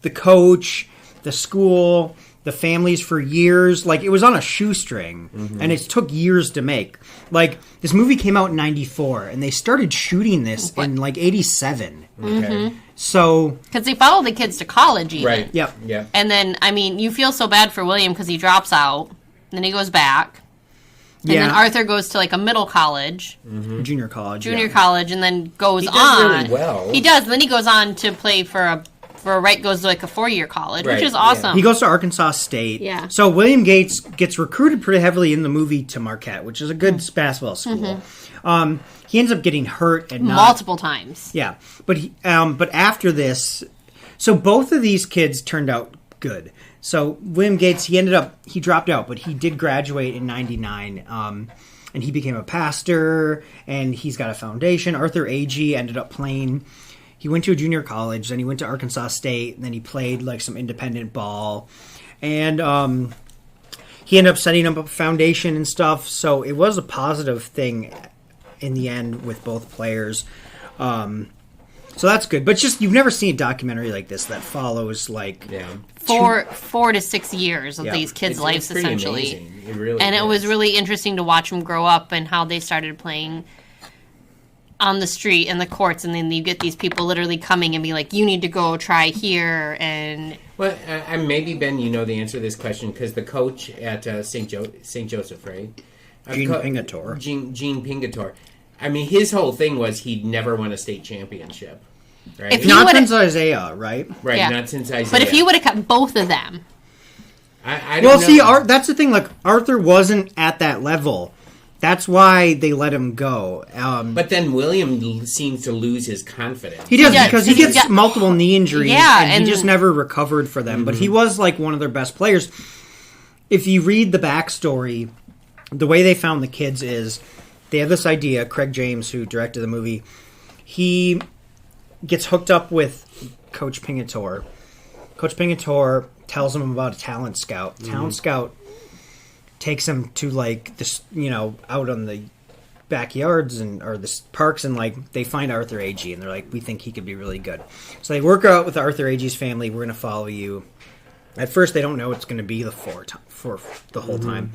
the coach, the school, the families for years. Like, it was on a shoestring, and it took years to make. Like, this movie came out in 94, and they started shooting this in like 87. Okay. So, because they follow the kids to college, even. Right. Yep. Yeah. And then, you feel so bad for William because he drops out, then he goes back, and then Arthur goes to like a middle college, junior college, and then goes He does on. really well. He does. Then he goes on to play for a 4-year college, which is awesome. He goes to Arkansas State. Yeah. So William Gates gets recruited pretty heavily in the movie to Marquette, which is a good basketball school. He ends up getting hurt and multiple times. Yeah, but after this, so both of these kids turned out good. So William Gates, he dropped out, but he did graduate in '99. And he became a pastor, and he's got a foundation. Arthur Agee ended up playing. He went to a junior college, then he went to Arkansas State, and then he played like some independent ball. And he ended up setting up a foundation and stuff. So it was a positive thing in the end with both players. So that's good. But just, you've never seen a documentary like this that follows like... Yeah. 4 to 6 years of these kids' lives, essentially. It really and it was really interesting to watch them grow up and how they started playing on the street in the courts, and then you get these people literally coming and be like, you need to go try here. And Well, maybe, Ben, you know the answer to this question because the coach at St. Joseph, right? Gene Pingatore. Gene Pingatore. I mean, his whole thing was he'd never won a state championship. Right? If Not would've- since Isaiah, right? Right, Yeah. not since Isaiah. but if you would have kept both of them, I don't Well, know. see, that's the thing. Like, Arthur wasn't at that level. That's why they let him go. But then William seems to lose his confidence. He does does, because he because gets he's got- multiple knee injuries, Yeah, and and- he just never recovered for them. But he was like one of their best players. If you read the backstory, the way they found the kids is they have this idea. Craig James, who directed the movie, he gets hooked up with Coach Pingatore. Coach Pingatore tells him about a talent scout. Talent scout takes him to like this, out on the backyards or the parks, and like they find Arthur Agee, and they're like, we think he could be really good. So they work out with Arthur Agee's family. We're going to follow you. At first, they don't know it's going to be for the whole time.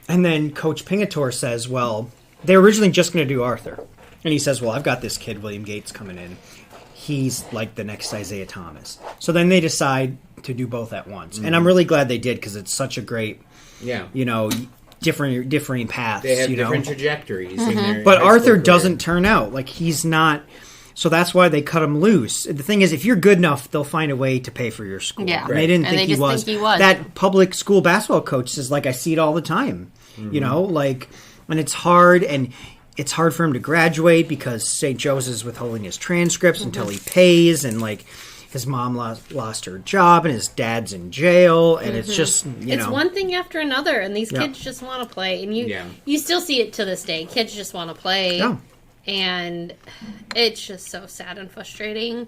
And then Coach Pingatore says, well, they were originally just going to do Arthur. And he says, well, I've got this kid, William Gates, coming in. He's like the next Isaiah Thomas. So then they decide to do both at once. And I'm really glad they did because it's such a great, Yeah. differing paths. They have different trajectories. In their But high school Arthur career. doesn't turn out. Like, he's not... So that's why they cut him loose. The thing is, if you're good enough, they'll find a way to pay for your school. Yeah. And they didn't And think, they he just was. think he was. That public school basketball coach is like, I see it all the time. And it's hard, and it's hard for him to graduate because St. Joseph's withholding his transcripts until he pays, and like his mom lost her job, and his dad's in jail, and it's just, it's one thing after another, and these Yeah. kids just want to play. And Yeah. you still see it to this day. Kids just want to play. Yeah. And it's just so sad and frustrating.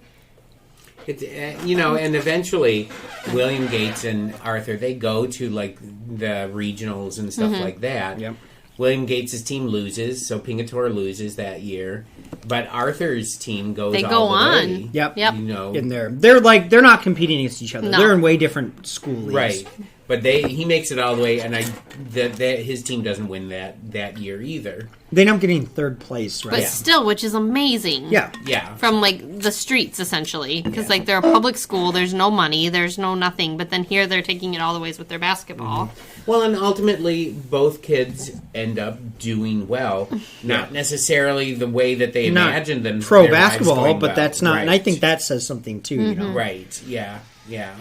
It's, and eventually William Gates and Arthur, they go to like the regionals and stuff like that. Yep. William Gates' team loses, so Pingatore loses that year. But Arthur's team goes They all go the on. way. Yep. Yep. And they're not competing against each other. No. They're in way different school leagues. Right. But he makes it all the way, and his team doesn't win that year either. They end up getting third place, right? But still, which is amazing. Yeah. Yeah. From like the streets, essentially, because like they're a public school. There's no money. There's no nothing. But then here they're taking it all the ways with their basketball. Well, and ultimately, both kids end up doing well. Not necessarily the way that they Not imagined them. pro their lives basketball, going but well. that's not. Right. And I think that says something too. You know, Right. Yeah. Yeah.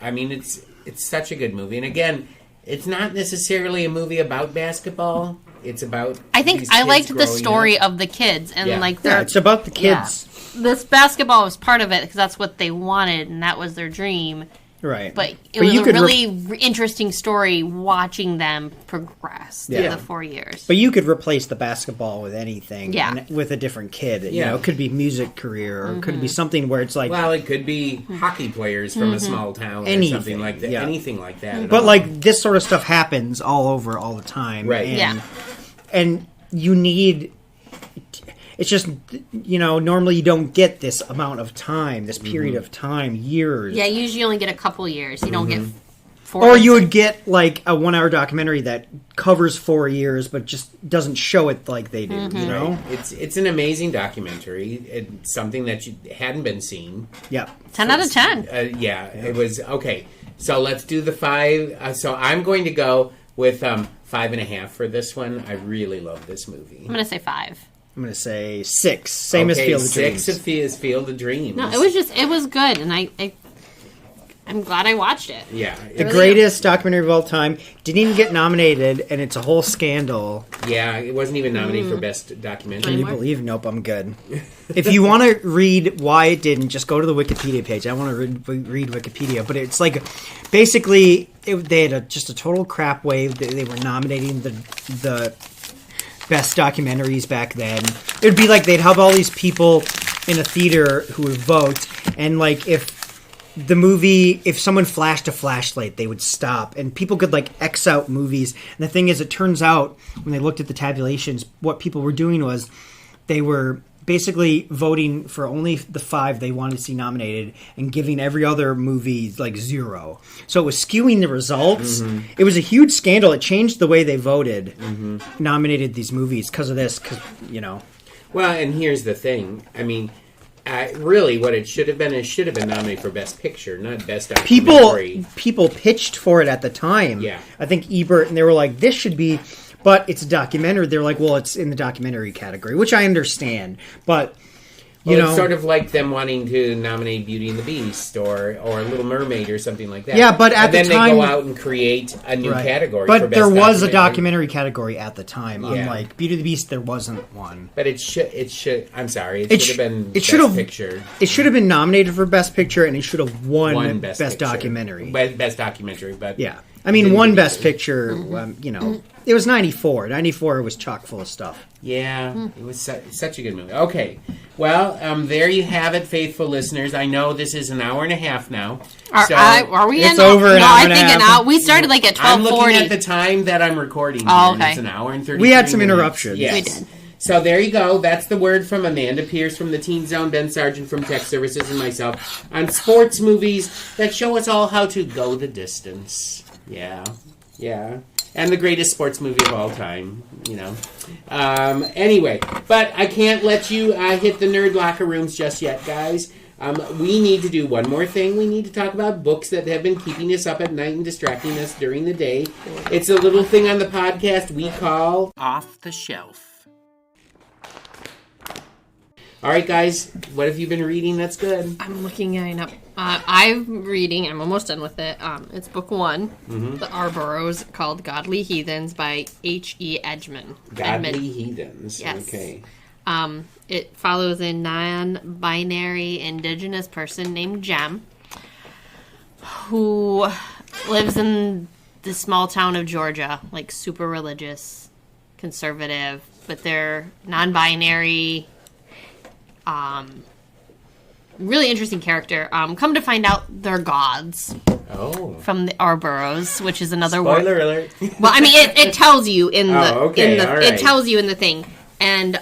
I mean, it's such a good movie, and again, it's not necessarily a movie about basketball. It's about. I think these I kids liked the growing story up. of the kids and Yeah. like yeah, their it's about the kids, This basketball was part of it because that's what they wanted and that was their dream. right? But it was you a could really interesting story watching them progress through Yeah. the 4 years. But you could replace the basketball with anything. Yeah. and with a different kid. You Yeah. know, it could be music career, or it could Mm-hmm. be something where it's like. Well, it could be hockey players from a small town or Anything, something like that. yeah. Anything like that. at but all. like this sort of stuff happens all over all the time, Right. And, Yeah. and you need. It's just, normally you don't get this amount of time, this period of time, years. Yeah, you usually only get a couple years. You don't get 4 Or you would get like a 1 hour documentary that covers 4 years, but just doesn't show it like they do. You know? It's an amazing documentary. It's something that hadn't been seen. Yeah. 10 out of 10. Yeah, it was okay. So let's do the 5. So I'm going to go with 5.5 for this one. I really love this movie. I'm going to say 5. I'm going to say 6. Same as Field of Dreams. 6 is Field of Dreams. No, it was good, and I'm glad I watched it. Yeah, The greatest documentary of all time. Didn't even get nominated, and it's a whole scandal. yeah. It wasn't even nominated for best documentary. Can you Anymore? believe? Nope, I'm good. If you want to read why it didn't, just go to the Wikipedia page. I want to read Wikipedia, but it's like basically they had just a total crap wave. They were nominating the best documentaries back then. It would be like they'd have all these people in a theater who would vote, and like if someone flashed a flashlight, they would stop, and people could like X out movies. And the thing is, it turns out when they looked at the tabulations, what people were doing was they were basically voting for only the 5 they wanted to see nominated and giving every other movie like 0. So it was skewing the results. It was a huge scandal. It changed the way they voted, nominated these movies because of this. Because Well, and here's the thing. I mean, really, what it should have been nominated for Best Picture, not Best Documentary. People pitched for it at the time. Yeah. I think Ebert, and they were like, this should be, but it's a documentary. They're like, well, it's in the documentary category, which I understand. But, you know. It's sort of like them wanting to nominate Beauty and the Beast or Little Mermaid or something like that. Yeah, but at the time. And then they go out and create a new category for But Best there was a Documentary. documentary category at the time. Yeah. Unlike Beauty and the Beast, there wasn't one. But it should, I'm sorry, It should have been Best Picture. It should have been nominated for Best Picture, and it should have won Best Picture. Documentary. Best Documentary, but... Yeah. I mean, one Best Picture, you know, it was 94. 94 was chock full of stuff. Yeah, it was such a good movie. Okay, well, there you have it, faithful listeners. I know this is an hour and a half now. Are we it's in? over an no, hour I and a think half. an hour. We started like at 12:40. I'm looking at the time that I'm recording here, Oh, and okay. it's an hour and 30 We had some minutes. interruptions. Yes. We did. So there you go. That's the word from Amanda Pierce from the Teen Zone, Ben Sargent from Tech Services, and myself on sports movies that show us all how to go the distance. Yeah. And the greatest sports movie of all time, you know. Anyway, but I can't let you hit the nerd locker rooms just yet, guys. We need to do one more thing. We need to talk about books that have been keeping us up at night and distracting us during the day. It's a little thing on the podcast we call Off the Shelf. All right, guys, what have you been reading that's good? I'm looking it up. I'm reading. I'm almost done with it. It's book 1, The Arboros, called Godly Heathens by H.E. Edgmon. Godly Heathens. Yes. Okay. It follows a non-binary indigenous person named Jem, who lives in the small town of Georgia, like super religious, conservative, but they're non-binary. Really interesting character. Come to find out, they're gods Oh. from the Arboros, which is another Spoiler word. alert. Well, I mean, it tells you in the Oh, okay, all right. it tells you in the thing. And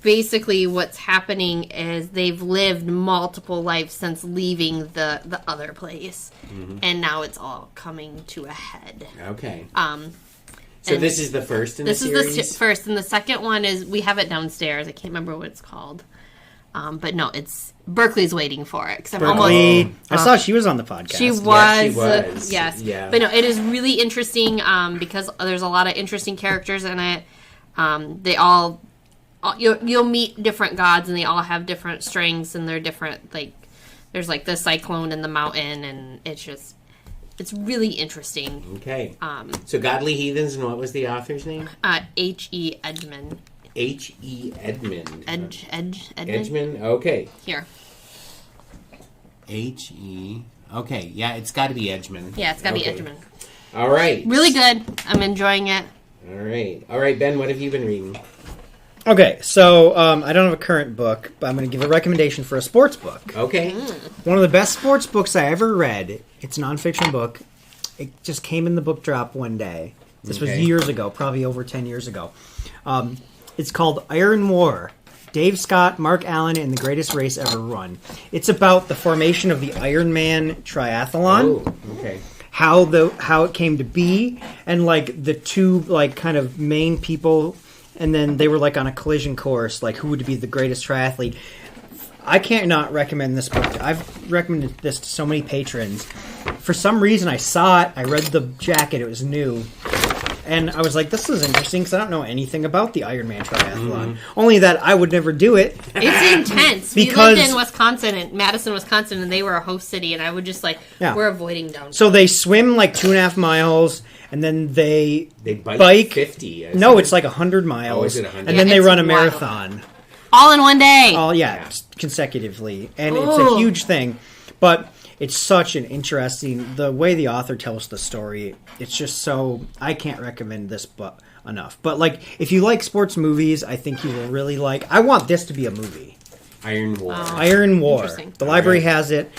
basically, what's happening is they've lived multiple lives since leaving the other place, and now it's all coming to a head. Okay. So and this is the first in the series? This is the first, and the second one is, we have it downstairs. I can't remember what it's called. But no, it's Berkeley's waiting for it. 'Cause I'm Berkeley. I saw she was on the podcast. She was. Yeah, she was. Yes. Yeah. But no, it is really interesting because there's a lot of interesting characters in it. They all... You'll meet different gods, and they all have different strengths, and they're different, like... There's, like, the cyclone in the mountain, and it's just... It's really interesting. Okay. So Godly Heathens, and what was the author's name? H.E. Edgmon. H.E. Edmond. Edgmon? Edgmon? Okay. Here. H.E. Okay, yeah, it's got to be Edgmon. Yeah, it's got to Okay. be Edgmon. All right. Really good. I'm enjoying it. All right, Ben, what have you been reading? Okay, so I don't have a current book, but I'm going to give a recommendation for a sports book. Okay. One of the best sports books I ever read. It's a nonfiction book. It just came in the book drop one day. This was Okay. years ago, probably over 10 years ago. It's called Iron War. Dave Scott, Mark Allen, and the Greatest Race Ever Run. It's about the formation of the Iron Man triathlon. Oh, okay. How it came to be, and like the two like kind of main people, and then they were like on a collision course, like who would be the greatest triathlete. I can't not recommend this book. I've recommended this to so many patrons. For some reason, I saw it. I read the jacket. It was new. And I was like, this is interesting because I don't know anything about the Iron Man triathlon. Only that I would never do it. It's intense. Because- we lived in Wisconsin, in Madison, Wisconsin, and they were a host city, and I would just Yeah. we're avoiding downtown. So they swim like 2.5 miles, and then they bike 50. No, it's like 100 miles. Oh, is it 100? And then Yeah, they it's run a wild. marathon. All in one day. Oh, yeah, Yeah. consecutively. And it's a Ooh. huge thing. But it's such an interesting... The way the author tells the story, it's just so... I can't recommend this book enough. But, like, if you like sports movies, I think you will really like... I want this to be a movie. Iron War. Oh. Iron War. Interesting. The library Alright. has it.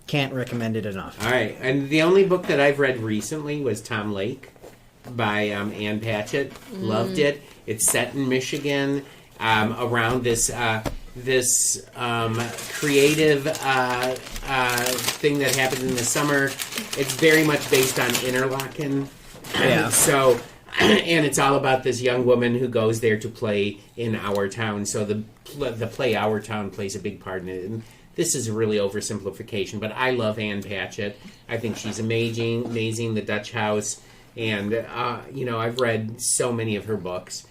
Can't recommend it enough. All right, and the only book that I've read recently was Tom Lake by Ann Patchett. Loved it. It's set in Michigan around this creative thing that happens in the summer. It's very much based on Interlaken. Yeah. So and it's all about this young woman who goes there to play in Our Town. So the play Our Town plays a big part in it. And this is a really oversimplification, but I love Ann Patchett. I think she's amazing. The Dutch House, and I've read so many of her books.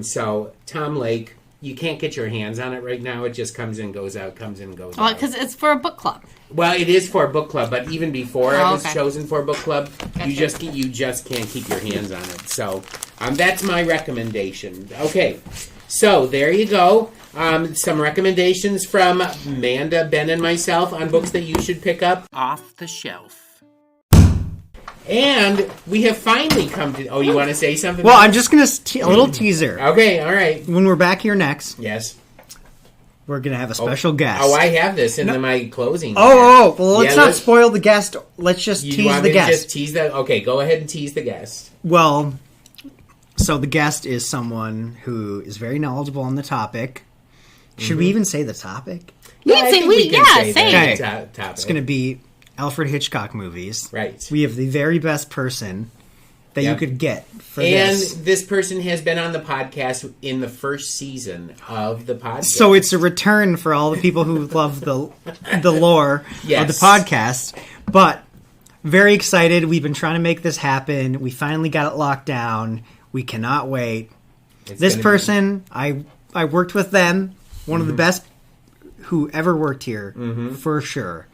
So Tom Lake, you can't get your hands on it right now. It just comes in, goes out, comes in, goes out. Well, because it's for a book club. Well, it is for a book club, but even before it was chosen for a book club, Gotcha. you just can't keep your hands on it. So that's my recommendation. Okay, so there you go. Some recommendations from Amanda, Ben, and myself on books that you should pick up off the shelf. And we have finally come to... Oh, you want to say something? Well, I'm just going to... a little teaser. Okay, all right. When we're back here next, Yes. we're going to have a special guest. Oh, I have this in my closing. Well, let's not spoil the guest. Let's just tease the guest. Just tease that? Okay, go ahead and tease the guest. Well, so the guest is someone who is very knowledgeable on the topic. Should we even say the topic? You can say we can say Okay. the topic. It's going to be Alfred Hitchcock movies. Right. We have the very best person that you could get for and this. this person has been on the podcast in the first season of the podcast. So it's a return for all the people who love the lore of the podcast. But very excited. We've been trying to make this happen. We finally got it locked down. We cannot wait. This person, I worked with them. One of the best who ever worked here, for sure.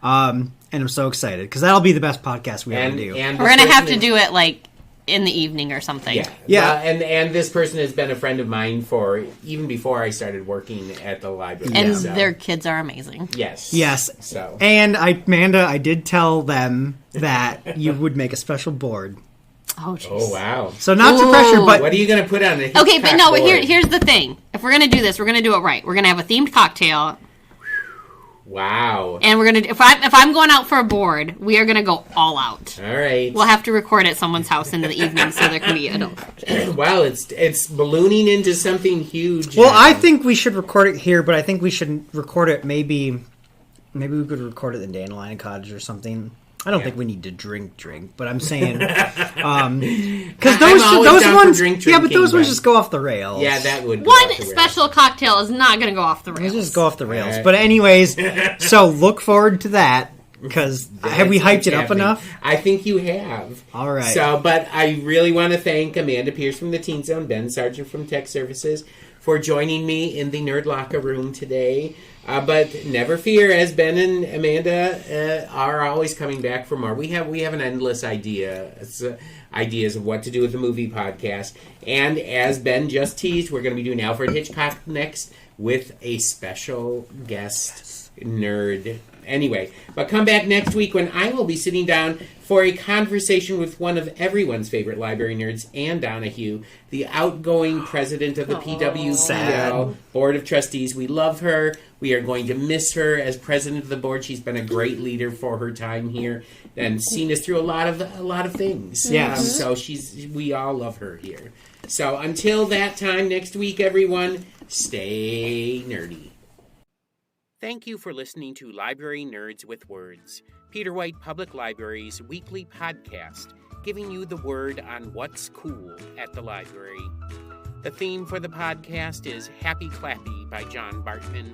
And I'm so excited because that'll be the best podcast we ever do. We're going to have to do it like in the evening or something. Yeah. And this person has been a friend of mine for even before I started working at the library. And their kids are amazing. Yes. So. And Amanda, I did tell them that you would make a special board. Oh, jeez. Oh, wow. So not to pressure, but... What are you going to put on it? Okay, but no, here's the thing. If we're going to do this, we're going to do it right. We're going to have a themed cocktail. Wow. And we're going to... If I'm going out for a board, we are going to go all out. All right. We'll have to record at someone's house in the evening so there can be adult. Wow, it's ballooning into something huge. Well, I think we should record it here, but I think we should record it maybe we could record it in Dandelion Cottage or something. I don't think we need to drink, but I'm saying because those ones, but those ones just go off the rails. Yeah, that would. One special cocktail is not going to go off the rails. They just go off the rails. Right. But anyways, so look forward to that because have we hyped it up enough? I think you have. All right. So, but I really want to thank Amanda Pierce from the Teen Zone, Ben Sargent from Tech Services for joining me in the Nerd Locker Room today. But never fear, as Ben and Amanda are always coming back for more. We have an endless ideas of what to do with the movie podcast. And as Ben just teased, we're going to be doing Alfred Hitchcock next with a special guest nerd. Anyway, but come back next week when I will be sitting down for a conversation with one of everyone's favorite library nerds, Ann Donahue, the outgoing president of the PWPL Board of Trustees. We love her. We are going to miss her as president of the board. She's been a great leader for her time here and seen us through a lot of things. Yeah. So we all love her here. So until that time next week, everyone, stay nerdy. Thank you for listening to Library Nerds with Words, Peter White Public Library's weekly podcast, giving you the word on what's cool at the library. The theme for the podcast is Happy Clappy by John Bartman,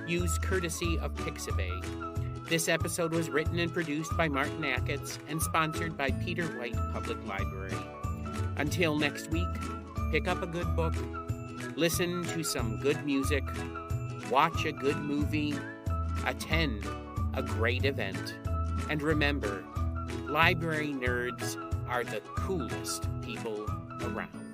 used courtesy of Pixabay. This episode was written and produced by Martin Acketts and sponsored by Peter White Public Library. Until next week, pick up a good book, listen to some good music, watch a good movie, attend a great event, and remember, library nerds are the coolest people around.